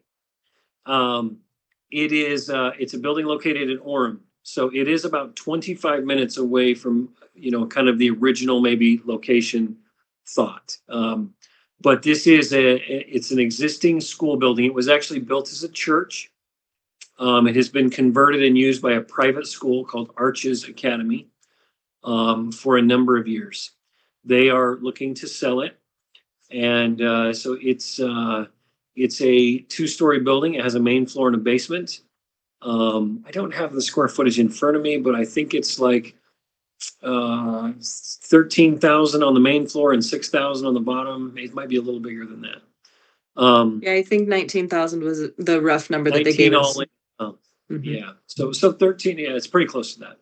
It's a building located in Orem. So it is about 25 minutes away from, kind of the original maybe location thought. But this is it's an existing school building. It was actually built as a church. It has been converted and used by a private school called Arches Academy for a number of years. They are looking to sell it. And so it's a two-story building. It has a main floor and a basement. I don't have the square footage in front of me, but I think it's like 13,000 on the main floor and 6,000 on the bottom. It might be a little bigger than that. Yeah, I think 19,000 was the rough number that they 19 gave all us. in. Mhm. Yeah. So 13, yeah, it's pretty close to that.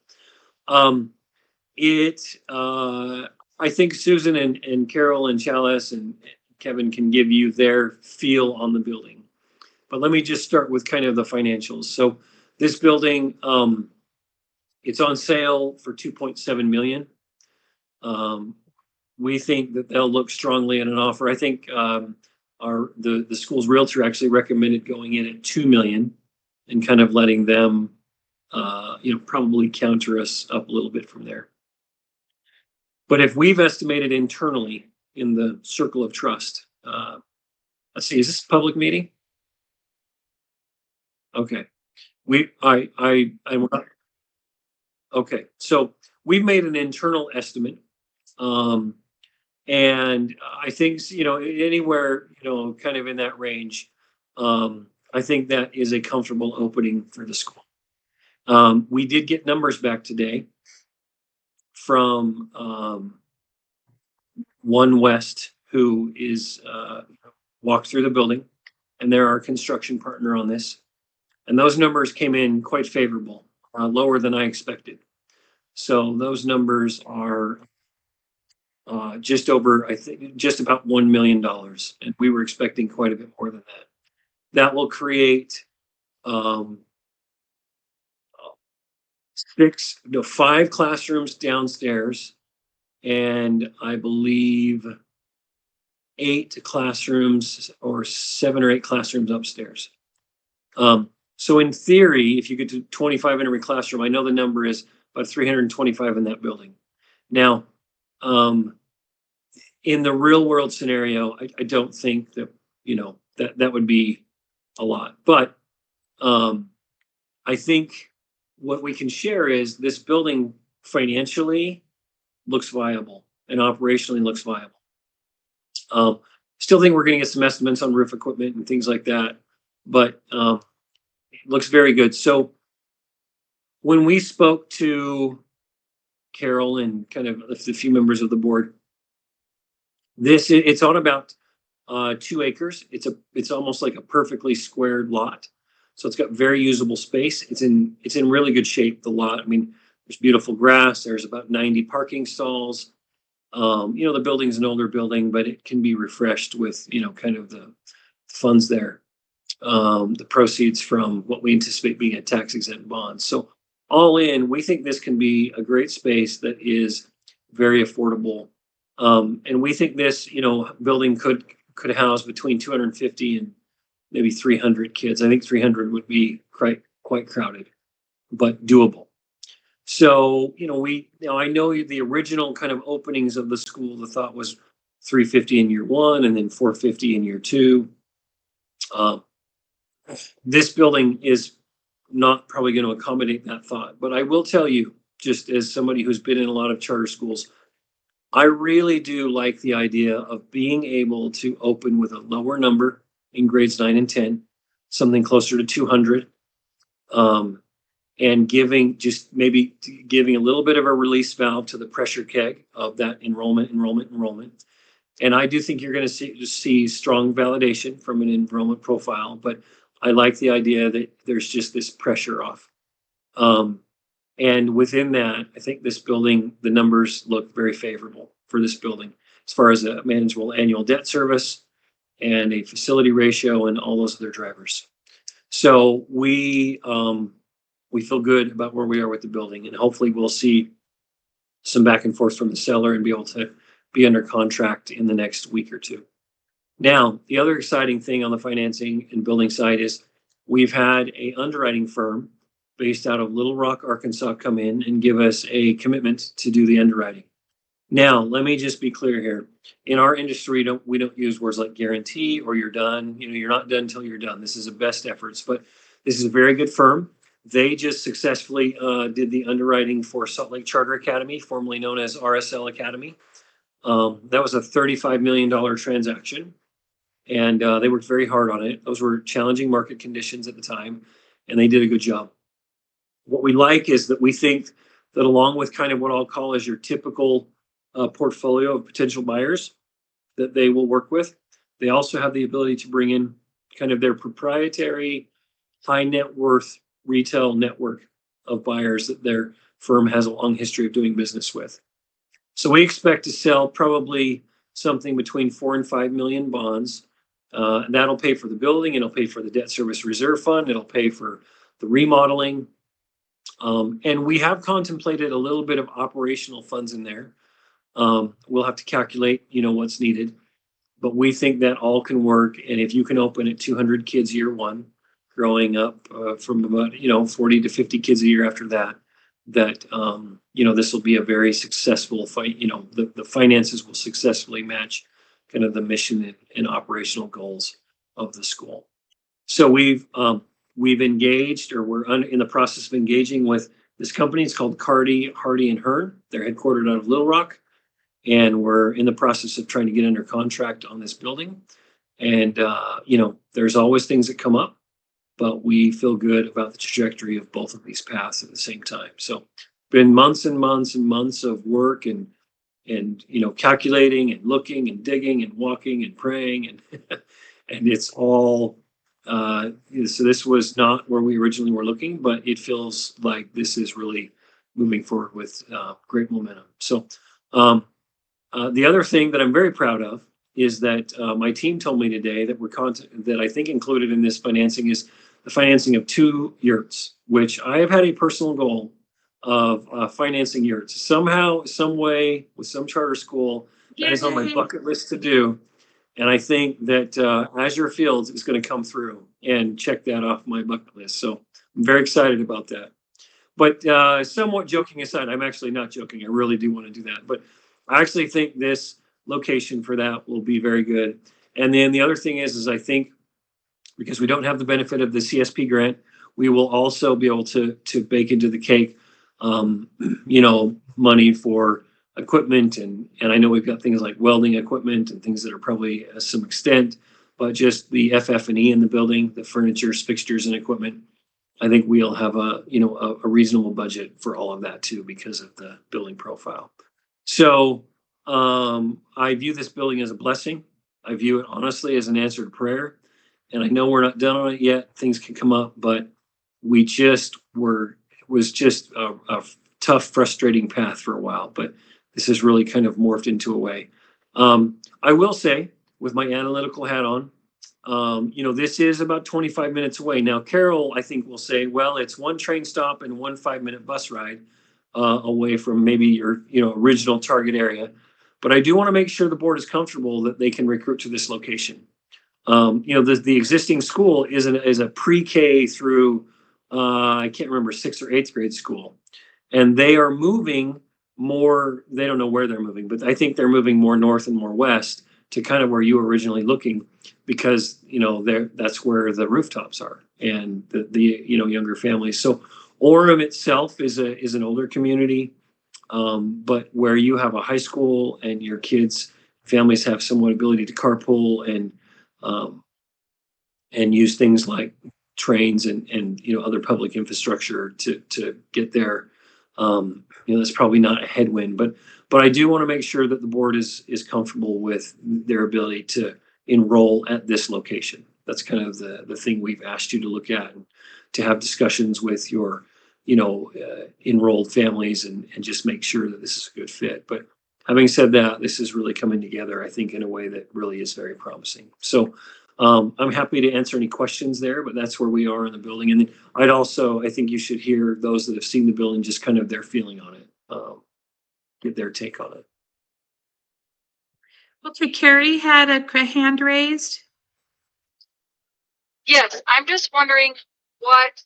I think Susan and Carol and Chalice and Kevin can give you their feel on the building. But let me just start with kind of the financials. So this building It's on sale for 2.7 million. We think that they'll look strongly at an offer. I think the school's realtor actually recommended going in at 2 million and kind of letting them probably counter us up a little bit from there. But if we've estimated internally in the circle of trust, let's see, is this a public meeting? Okay. Okay, so we've made an internal estimate. And I think, anywhere, kind of in that range, I think that is a comfortable opening for the school. We did get numbers back today from One West, who is walked through the building, and they're our construction partner on this. And those numbers came in quite favorable, lower than I expected. So those numbers are just over, I think, just about $1 million. And we were expecting quite a bit more than that. That will create 5 classrooms downstairs, and I believe 8 classrooms or 7 or 8 classrooms upstairs. So in theory, if you get to 25 in every classroom, I know the number is about 325 in that building. Now, in the real world scenario, I don't think that, that would be a lot. But I think what we can share is this building financially looks viable and operationally looks viable. Still think we're going to get some estimates on roof equipment and things like that, but it looks very good. So when we spoke to Carol and kind of a few members of the board, it's on about 2 acres. It's almost like a perfectly squared lot. So it's got very usable space. It's in really good shape, the lot. I mean, there's beautiful grass. There's about 90 parking stalls. The building's an older building, but it can be refreshed with, kind of the funds there. The proceeds from what we anticipate being a tax exempt bond. So all in, we think this can be a great space that is very affordable. And we think this, building could house between 250 and maybe 300 kids. I think 300 would be quite crowded, but doable. So, I know the original kind of openings of the school, the thought was 350 in year 1 and then 450 in year 2. This building is not probably going to accommodate that thought, but I will tell you, just as somebody who's been in a lot of charter schools, I really do like the idea of being able to open with a lower number in grades 9 and 10, something closer to 200, and giving a little bit of a release valve to the pressure keg of that enrollment. And I do think you're going to see strong validation from an enrollment profile, but I like the idea that there's just this pressure off. And within that, I think this building, the numbers look very favorable for this building as far as a manageable annual debt service and a facility ratio and all those other drivers. So we feel good about where we are with the building, and hopefully we'll see some back and forth from the seller and be able to be under contract in the next week or 2. Now, the other exciting thing on the financing and building side is we've had a underwriting firm based out of Little Rock, Arkansas, come in and give us a commitment to do the underwriting. Now, let me just be clear here. In our industry, we don't use words like guarantee or you're done. You're not done until you're done. This is a best efforts, but this is a very good firm. They just successfully did the underwriting for Salt Lake Charter Academy, formerly known as RSL Academy. That was a $35 million transaction, and they worked very hard on it. Those were challenging market conditions at the time, and they did a good job. What we like is that we think that along with kind of what I'll call as your typical portfolio of potential buyers that they will work with, they also have the ability to bring in kind of their proprietary high net worth retail network of buyers that their firm has a long history of doing business with. So we expect to sell probably something between 4 and 5 million bonds. That'll pay for the building. It'll pay for the debt service reserve fund. It'll pay for the remodeling. And we have contemplated a little bit of operational funds in there. We'll have to calculate, what's needed, but we think that all can work. And if you can open at 200 kids year one, growing up from about, 40 to 50 kids a year after that, this will be a very successful fight. The finances will successfully match kind of the mission and operational goals of the school. So we've engaged, or we're in the process of engaging with this company. It's called Carty, Hardy and Hearn. They're headquartered out of Little Rock, and we're in the process of trying to get under contract on this building. And there's always things that come up, but we feel good about the trajectory of both of these paths at the same time. So, been months and months and months of work and calculating and looking and digging and walking and praying and and it's all. So this was not where we originally were looking, but it feels like this is really moving forward with great momentum. So the other thing that I'm very proud of is that my team told me today that that I think included in this financing is the financing of 2 yurts, which I have had a personal goal of financing yurts somehow, some way, with some charter school. That is on my Yay. bucket list to do. And I think that Azure Fields is going to come through and check that off my bucket list. So I'm very excited about that. But somewhat joking aside, I'm actually not joking. I really do want to do that. But I actually think this location for that will be very good. And then the other thing is I think because we don't have the benefit of the CSP grant, we will also be able to bake into the cake, money for equipment. And I know we've got things like welding equipment and things that are probably some extent, but just the FF&E in the building, the furniture, fixtures, and equipment. I think we'll have a reasonable budget for all of that too, because of the building profile. So I view this building as a blessing. I view it honestly as an answer to prayer. And I know we're not done on it yet. Things can come up, but it was just a tough, frustrating path for a while, but this has really kind of morphed into a way. I will say, with my analytical hat on, this is about 25 minutes away. Now, Carol, I think, will say, well, it's 1 train stop and 1 5-minute bus ride away from maybe your, original target area. But I do want to make sure the board is comfortable that they can recruit to this location. The existing school is a pre-K through, I can't remember, 6th or 8th grade school. And they are moving more, they don't know where they're moving, but I think they're moving more north and more west to kind of where you were originally looking, because that's where the rooftops are and the younger families. So Orem itself is an older community, but where you have a high school and your kids' families have somewhat ability to carpool and use things like trains and other public infrastructure to get there. That's probably not a headwind, but I do want to make sure that the board is comfortable with their ability to enroll at this location. That's kind of the thing we've asked you to look at, and to have discussions with your, enrolled families and just make sure that this is a good fit. But having said that, this is really coming together, I think, in a way that really is very promising. So I'm happy to answer any questions there, but that's where we are in the building. And I think you should hear those that have seen the building, just kind of their feeling on it, get their take on it. Okay, Carrie had a hand raised. Yes, I'm just wondering what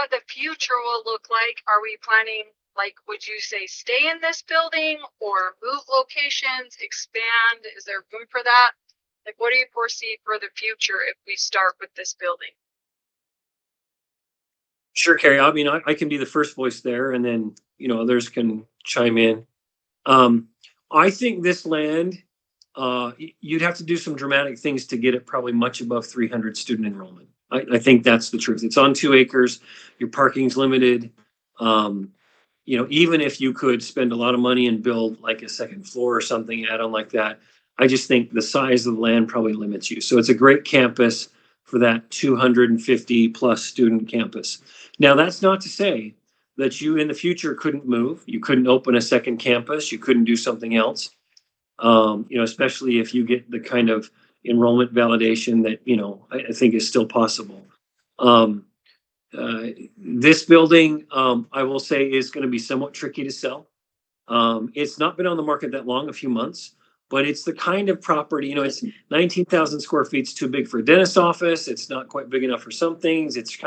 the future will look like. Are we planning, would you say stay in this building or move locations, expand? Is there room for that? What do you foresee for the future if we start with this building? Sure, Carrie. I mean, I can be the first voice there, and then, others can chime in. I think this land, you'd have to do some dramatic things to get it probably much above 300 student enrollment. I think that's the truth. It's on 2 acres. Your parking's limited. Even if you could spend a lot of money and build like a second floor or something, add on like that, I just think the size of the land probably limits you. So it's a great campus for that 250 plus student campus. Now, that's not to say that you in the future couldn't move. You couldn't open a second campus. You couldn't do something else. Especially if you get the kind of enrollment validation that, I think is still possible. This building, I will say, is going to be somewhat tricky to sell. It's not been on the market that long, a few months, but it's the kind of property, it's 19,000 square feet. It's too big for a dentist's office. It's not quite big enough for some things. It's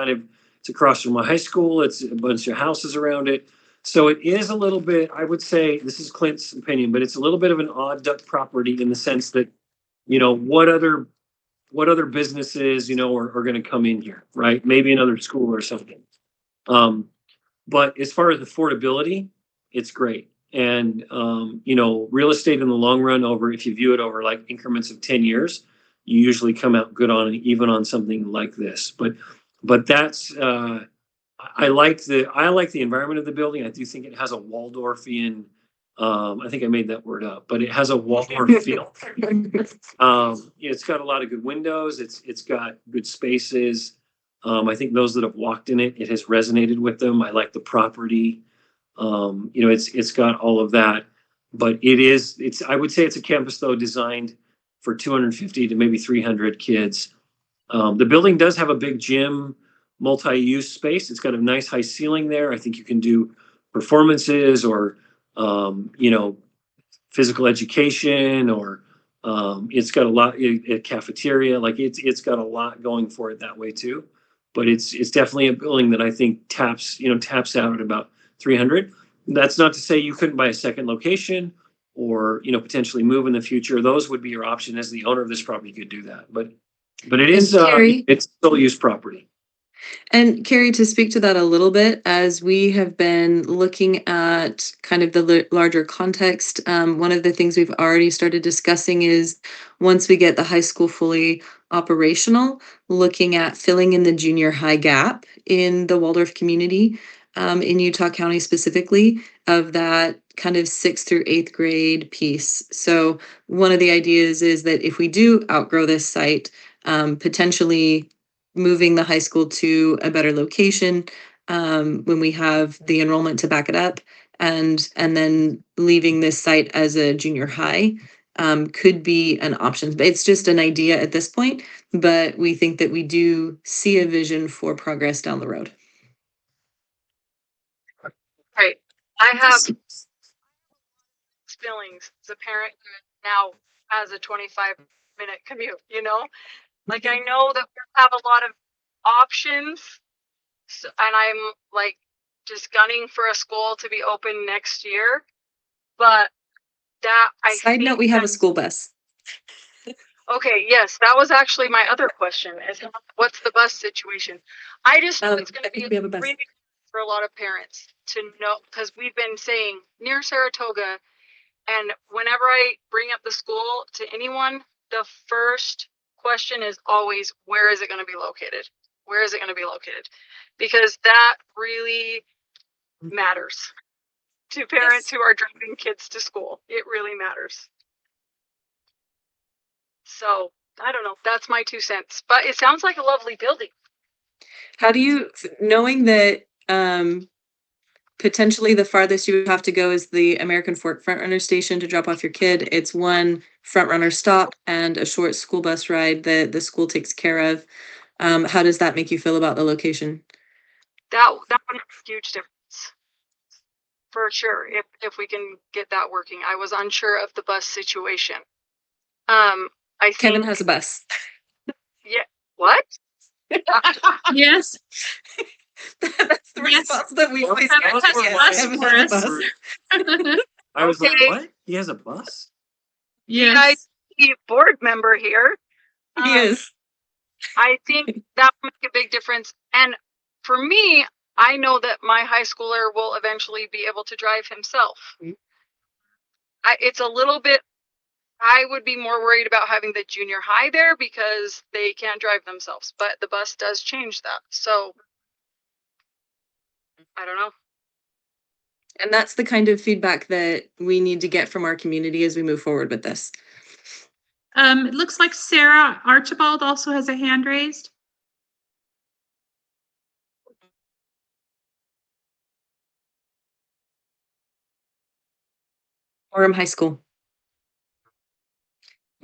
across from a high school. It's a bunch of houses around it. So it is a little bit, I would say, this is Clint's opinion, but it's a little bit of an odd duck property in the sense that, what other businesses, are going to come in here, right? Maybe another school or something. But as far as affordability, it's great. And, real estate in the long run if you view it over like increments of 10 years, you usually come out good on it, even on something like this. But that's, I like the environment of the building. I do think it has a Waldorfian, I think I made that word up, but it has a Waldorf feel. It's got a lot of good windows. It's got good spaces. I think those that have walked in it has resonated with them. I like the property. It's got all of that, but I would say it's a campus though designed for 250 to maybe 300 kids. The building does have a big gym, multi-use space. It's got a nice high ceiling there. I think you can do performances or, physical education, or it's got a cafeteria. Like it's got a lot going for it that way too. But it's definitely a building that I think taps out at about 300. That's not to say you couldn't buy a second location or potentially move in the future. Those would be your option as the owner of this property. You could do that, but it is Carrie? it's sole use property. And Carrie, to speak to that a little bit, as we have been looking at kind of the larger context, one of the things we've already started discussing is once we get the high school fully operational, looking at filling in the junior high gap in the Waldorf community, in Utah County specifically, of that kind of 6th through 8th grade piece. So one of the ideas is that if we do outgrow this site, potentially moving the high school to a better location when we have the enrollment to back it up, and then leaving this site as a junior high could be an option. But it's just an idea at this point, but we think that we do see a vision for progress down the road. Right. I have feelings as a parent who now has a 25-minute commute, Like I know that we have a lot of options, and I'm like just gunning for a school to be open next year. But that Side note, we have a school bus. Okay, yes, that was actually my other question is what's the bus situation? I just know it's going to be we have a bus. really for a lot of parents to know, because we've been saying near Saratoga, and whenever I bring up the school to anyone, the first question is always, where is it going to be located? Where is it going to be located? Because that really matters to parents who are driving kids to school. It really matters. So I don't know. That's my 2 cents. But it sounds like a lovely building. How do you, knowing that potentially the farthest you would have to go is the American Fork Front Runner Station to drop off your kid, it's one front runner stop and a short school bus ride that the school takes care of. How does that make you feel about the location? That would make a huge difference. For sure. If we can get that working. I was unsure of the bus situation. I think Kevin has a bus. Yeah. What? Yes. That's the Yes. response that we always Kevin get. has a Yes, bus Kevin for has a us. bus. I was like, Okay. what? He has a bus? Yes. The board member here. He is. I think that would make a big difference. And for me, I know that my high schooler will eventually be able to drive himself. It's a little bit, I would be more worried about having the junior high there because they can't drive themselves, but the bus does change that. So I don't know. And that's the kind of feedback that we need to get from our community as we move forward with this. It looks like Sarah Archibald also has a hand raised. Orem High School.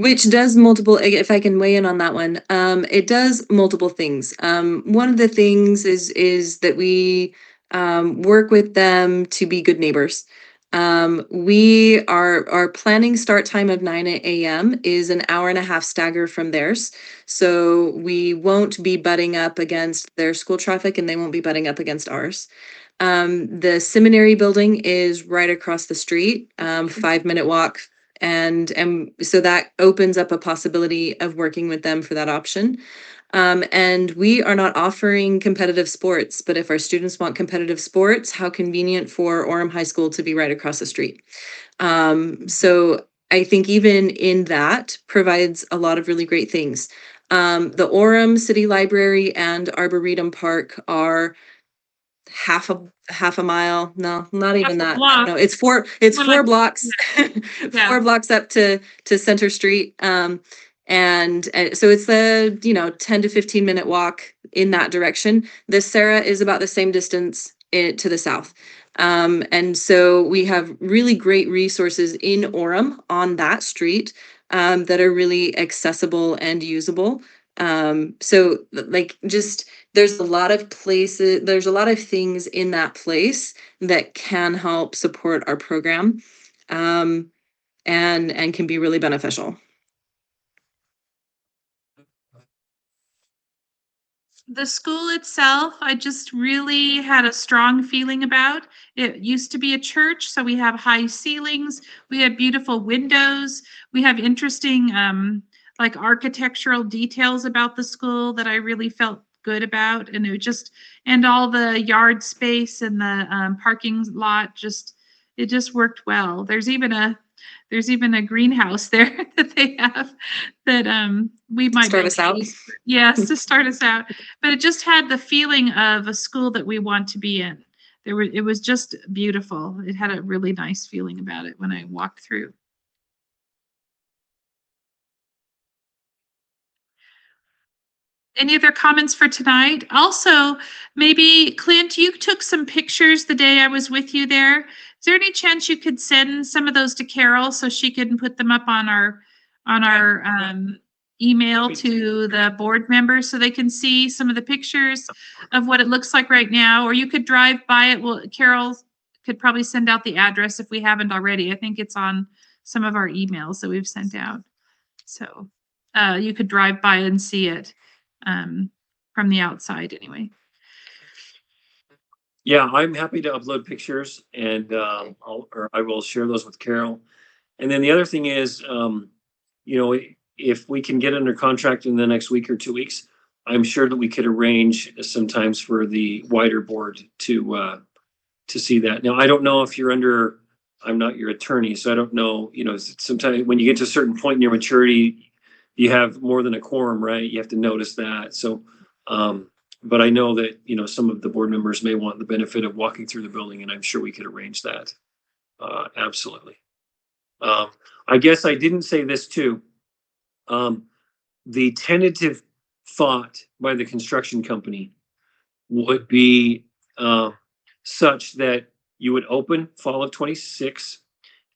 Which does multiple, if I can weigh in on that one, it does multiple things. One of the things is that we work with them to be good neighbors. We are our planning start time of 9 a.m. is an hour and a half stagger from theirs. So we won't be butting up against their school traffic and they won't be butting up against ours. The seminary building is right across the street, 5-minute walk. And so that opens up a possibility of working with them for that option. And we are not offering competitive sports, but if our students want competitive sports, how convenient for Orem High School to be right across the street. So I think even in that provides a lot of really great things. The Orem City Library and Arboretum Park are half a mile. No, not even Half a that. block. No, it's More four like- blocks, Yeah. 4 blocks up to Center Street. And so it's the 10 to 15 minute walk in that direction. The Sarah is about the same distance to the south. And so we have really great resources in Orem on that street that are really accessible and usable. So like just there's a lot of places, there's a lot of things in that place that can help support our program and can be really beneficial. The school itself, I just really had a strong feeling about. It used to be a church, so we have high ceilings, we have beautiful windows, we have interesting like architectural details about the school that I really felt good about, and and all the yard space and the parking lot it just worked well. There's even a greenhouse there that they have that we might Start be us out. Yes, to start us out. But it just had the feeling of a school that we want to be in. It was just beautiful. It had a really nice feeling about it when I walked through. Any other comments for tonight? Also, maybe Clint, you took some pictures the day I was with you there. Is there any chance you could send some of those to Carol so she can put them up on our email to the board members so they can see some of the pictures of what it looks like right now? Or you could drive by it. Well, Carol could probably send out the address if we haven't already. I think it's on some of our emails that we've sent out. So you could drive by and see it from the outside anyway. Yeah, I'm happy to upload pictures and I will share those with Carol. And then the other thing is, if we can get under contract in the next week or 2 weeks, I'm sure that we could arrange sometimes for the wider board to see that. Now, I don't know if I'm not your attorney, so I don't know, sometimes when you get to a certain point in your maturity, you have more than a quorum, right? You have to notice that. So, but I know that, some of the board members may want the benefit of walking through the building, and I'm sure we could arrange that. Absolutely. I guess I didn't say this too. The tentative thought by the construction company would be such that you would open fall of 26.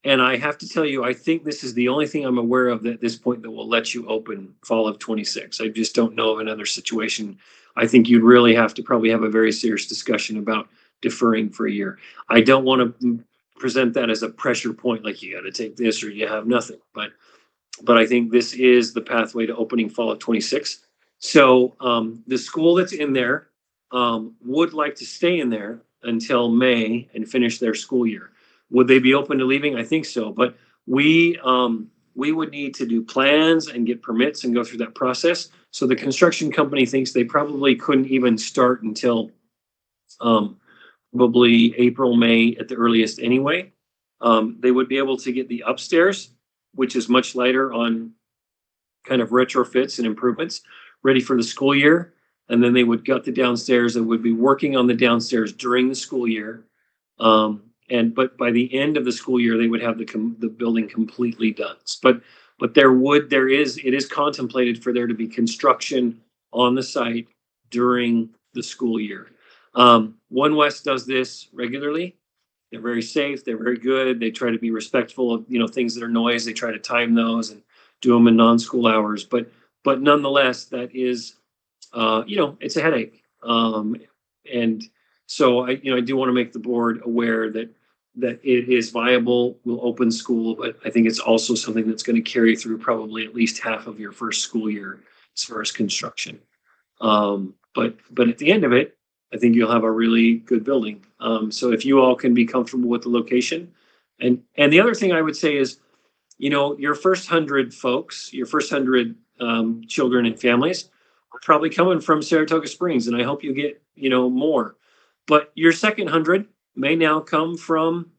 And I have to tell you, I think this is the only thing I'm aware of at this point that will let you open fall of 26. I just don't know of another situation. I think you'd really have to probably have a very serious discussion about deferring for a year. I don't want to present that as a pressure point, like you got to take this or you have nothing. But I think this is the pathway to opening fall of 26. So the school that's in there would like to stay in there until May and finish their school year. Would they be open to leaving? I think so. But we would need to do plans and get permits and go through that process. So the construction company thinks they probably couldn't even start until probably April, May at the earliest anyway. They would be able to get the upstairs, which is much lighter on kind of retrofits and improvements, ready for the school year. And then they would gut the downstairs and would be working on the downstairs during the school year. But by the end of the school year, they would have the building completely done. But it is contemplated for there to be construction on the site during the school year. One West does this regularly. They're very safe. They're very good. They try to be respectful of, things that are noise. They try to time those and do them in non-school hours. But nonetheless, that is, it's a headache. And so I do want to make the board aware that it is viable. We'll open school, but I think it's also something that's going to carry through probably at least half of your first school year as far as construction. But at the end of it, I think you'll have a really good building. So if you all can be comfortable with the location, and the other thing I would say is, your first 100 folks, your first 100 children and families are probably coming from Saratoga Springs, and I hope you get more. But your second 100 may now come from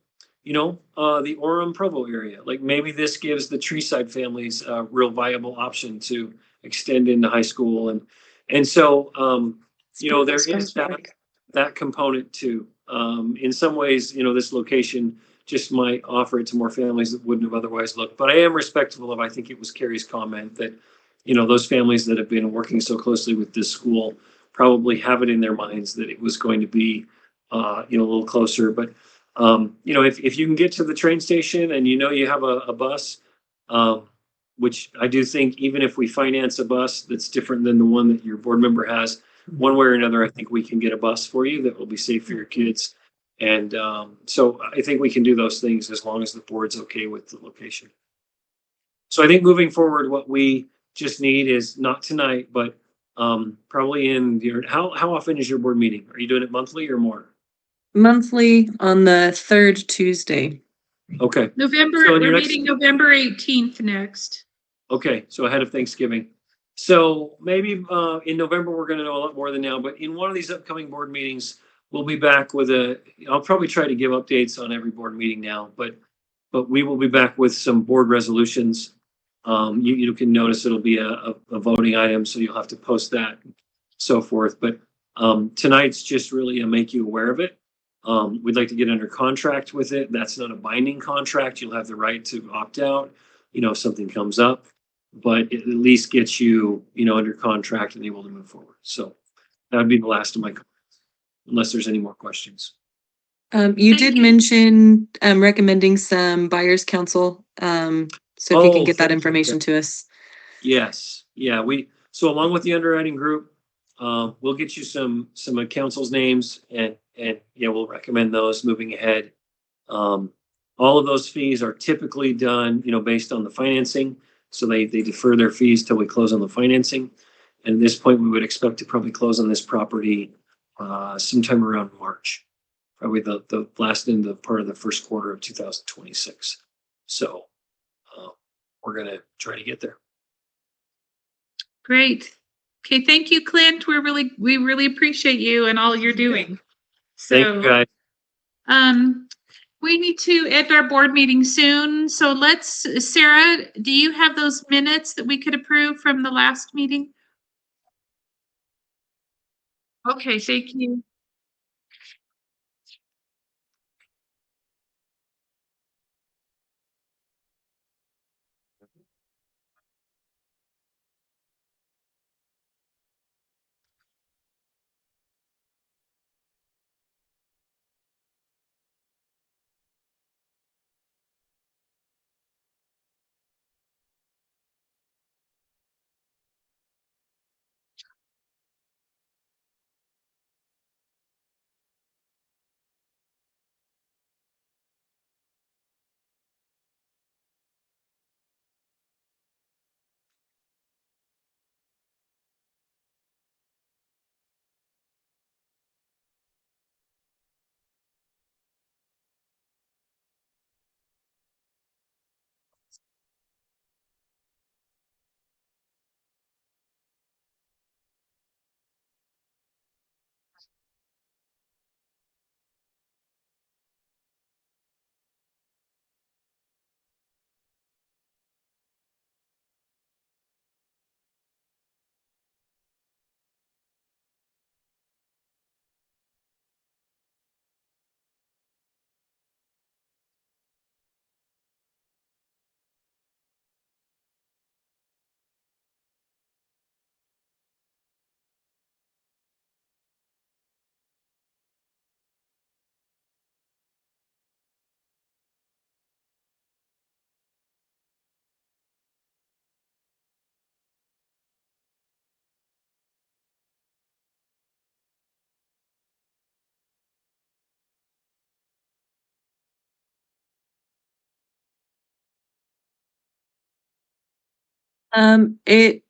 the Orem Provo area. Like maybe this gives the Treeside families a real viable option to extend into high school, and so there is that component too. In some ways, this location just might offer it to more families that wouldn't have otherwise looked. But I am respectful of, I think it was Carrie's comment that, those families that have been working so closely with this school probably have it in their minds that it was going to be, a little closer. But, if you can get to the train station and you have a bus, which I do think even if we finance a bus that's different than the one that your board member has, one way or another, I think we can get a bus for you that will be safe for your kids. And so I think we can do those things as long as the board's okay with the location. So I think moving forward, what we just need is not tonight, but probably in how often is your board meeting? Are you doing it monthly or more? Monthly on the third Tuesday. Okay. November, So in your we're next- meeting November 18th next. Okay, so ahead of Thanksgiving. So maybe in November, we're going to know a lot more than now, but in one of these upcoming board meetings, we'll be back with I'll probably try to give updates on every board meeting now, but we will be back with some board resolutions. You can notice it'll be a voting item, so you'll have to post that, so forth. But tonight's just really a make you aware of it. We'd like to get under contract with it. That's not a binding contract. You'll have the right to opt out, if something comes up, but it at least gets you, under contract and able to move forward. So that would be the last of my comments, unless there's any more questions. You did mention recommending some buyer's counsel. So if you can get that information to us. Yes, yeah, so along with the underwriting group, we'll get you some counsel's names and we'll recommend those moving ahead. All of those fees are typically done, based on the financing. So they defer their fees till we close on the financing. And at this point, we would expect to probably close on this property sometime around March, probably the last end of part of the first quarter of 2026. So we're going to try to get there. Great. Okay, thank you, Clint. We really appreciate you and all you're doing. Thank you, guys. We need to end our board meeting soon. So Sarah, do you have those minutes that we could approve from the last meeting? Okay, thank you. It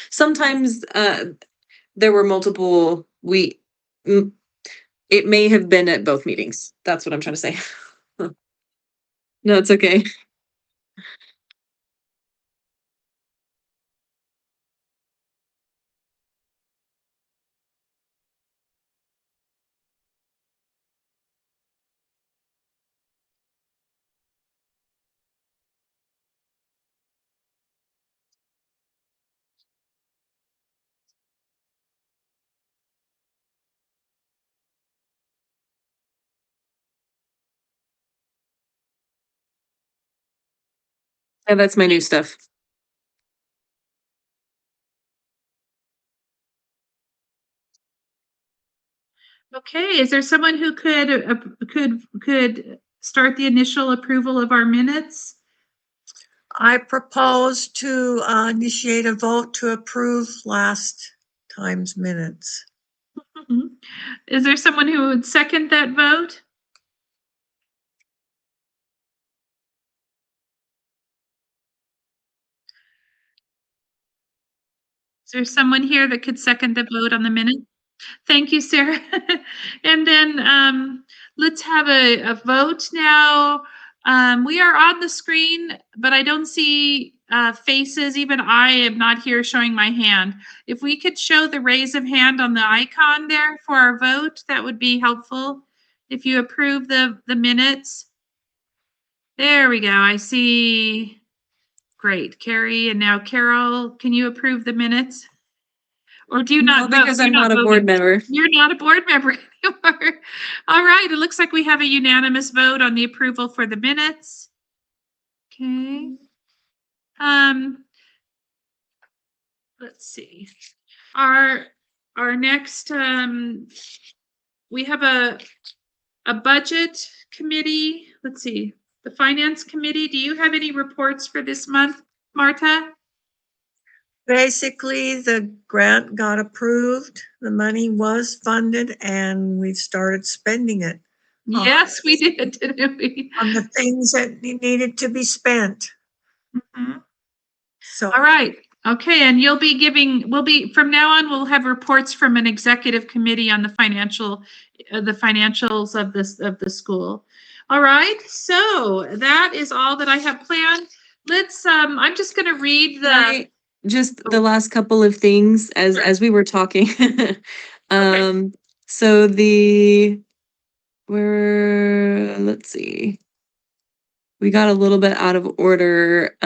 sometimes there were multiple. It may have been at both meetings. That's what I'm trying to say. No, it's okay. Yeah, that's my new stuff. Okay, is there someone who could start the initial approval of our minutes? I propose to initiate a vote to approve last time's minutes. Is there someone who would second that vote? Is there someone here that could second the vote on the minute? Thank you, Sarah. And then let's have a vote now. We are on the screen, but I don't see faces. Even I am not here showing my hand. If we could show the raise of hand on the icon there for our vote, that would be helpful. If you approve the minutes. There we go. I see. Great, Carrie, and now Carol, can you approve the minutes? Or do you not vote? Because You're I'm not a voting. board member. You're not a board member anymore. All right, it looks like we have a unanimous vote on the approval for the minutes. Okay. Let's see. Our next, we have a budget committee. Let's see. The finance committee. Do you have any reports for this month, Marta? Basically, the grant got approved, the money was funded, and we've started spending it. Yes, we did, didn't we? On the things that needed to be spent. Mhm. So, All right. Okay, and we'll be, from now on, we'll have reports from an executive committee on the financials of the school. All right, so that is all that I have planned. Let's, I'm just gonna read Just the last couple of things as we were talking. So let's see. We got a little bit out of order.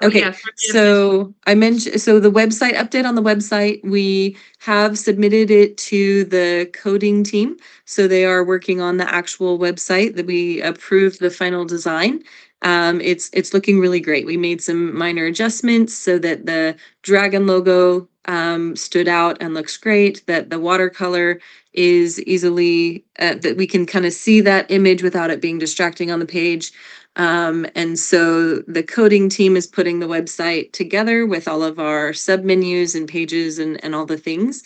Okay, yes, so I mentioned, so the website update on the website, we have submitted it to the coding team. So they are working on the actual website that we approved the final design. It's looking really great. We made some minor adjustments so that the dragon logo stood out and looks great, that the watercolor is easily, that we can kind of see that image without it being distracting on the page. And so the coding team is putting the website together with all of our submenus and pages and all the things.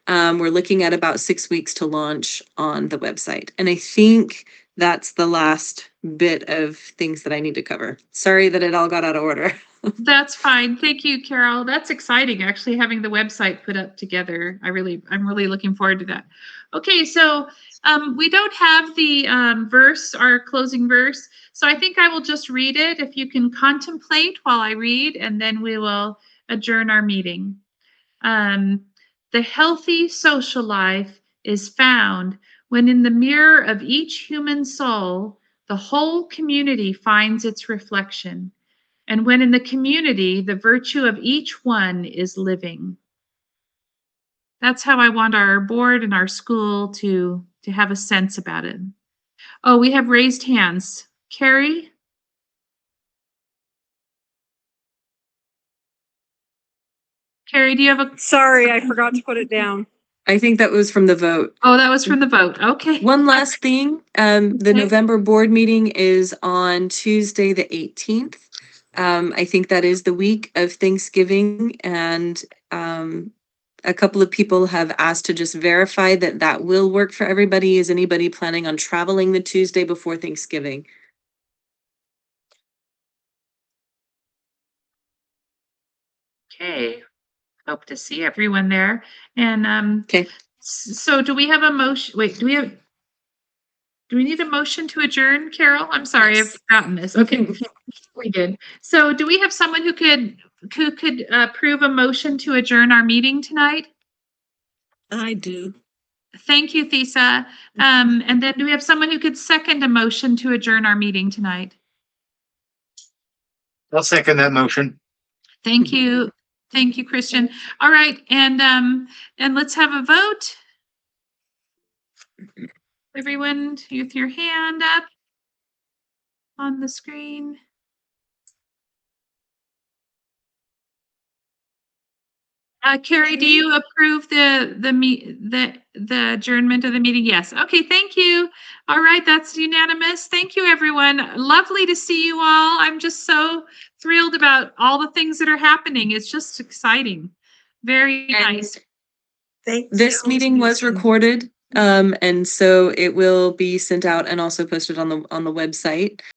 We're looking at about 6 weeks to launch on the website. And I think that's the last bit of things that I need to cover. Sorry that it all got out of order. That's fine. Thank you, Carol. That's exciting, actually, having the website put up together. I'm really looking forward to that. Okay, so we don't have the verse, our closing verse. So I think I will just read it. If you can contemplate while I read, and then we will adjourn our meeting. The healthy social life is found when in the mirror of each human soul, the whole community finds its reflection. And when in the community, the virtue of each one is living. That's how I want our board and our school to have a sense about it. Oh, we have raised hands. Carrie? Carrie, do you have a? Sorry, I forgot to put it down. I think that was from the vote. Oh, that was from the vote. Okay. One last thing, the November board meeting is on Tuesday, the 18th. I think that is the week of Thanksgiving, and a couple of people have asked to just verify that that will work for everybody. Is anybody planning on traveling the Tuesday before Thanksgiving? Okay, hope to see everyone there. And Okay. so do we have a motion? Wait, do we need a motion to adjourn, Carol? I'm sorry, I've forgotten this. Okay, we did. So do we have someone who could approve a motion to adjourn our meeting tonight? I do. Thank you, Thesa. And then do we have someone who could second a motion to adjourn our meeting tonight? I'll second that motion. Thank you. Thank you, Christian. All right, and let's have a vote. Everyone with your hand up on the screen. Carrie, do you approve the adjournment of the meeting? Yes. Okay, thank you. All right, that's unanimous. Thank you, everyone. Lovely to see you all. I'm just so thrilled about all the things that are happening. It's just exciting. Very And nice. This meeting was recorded, and so it will be sent out and also posted on the website.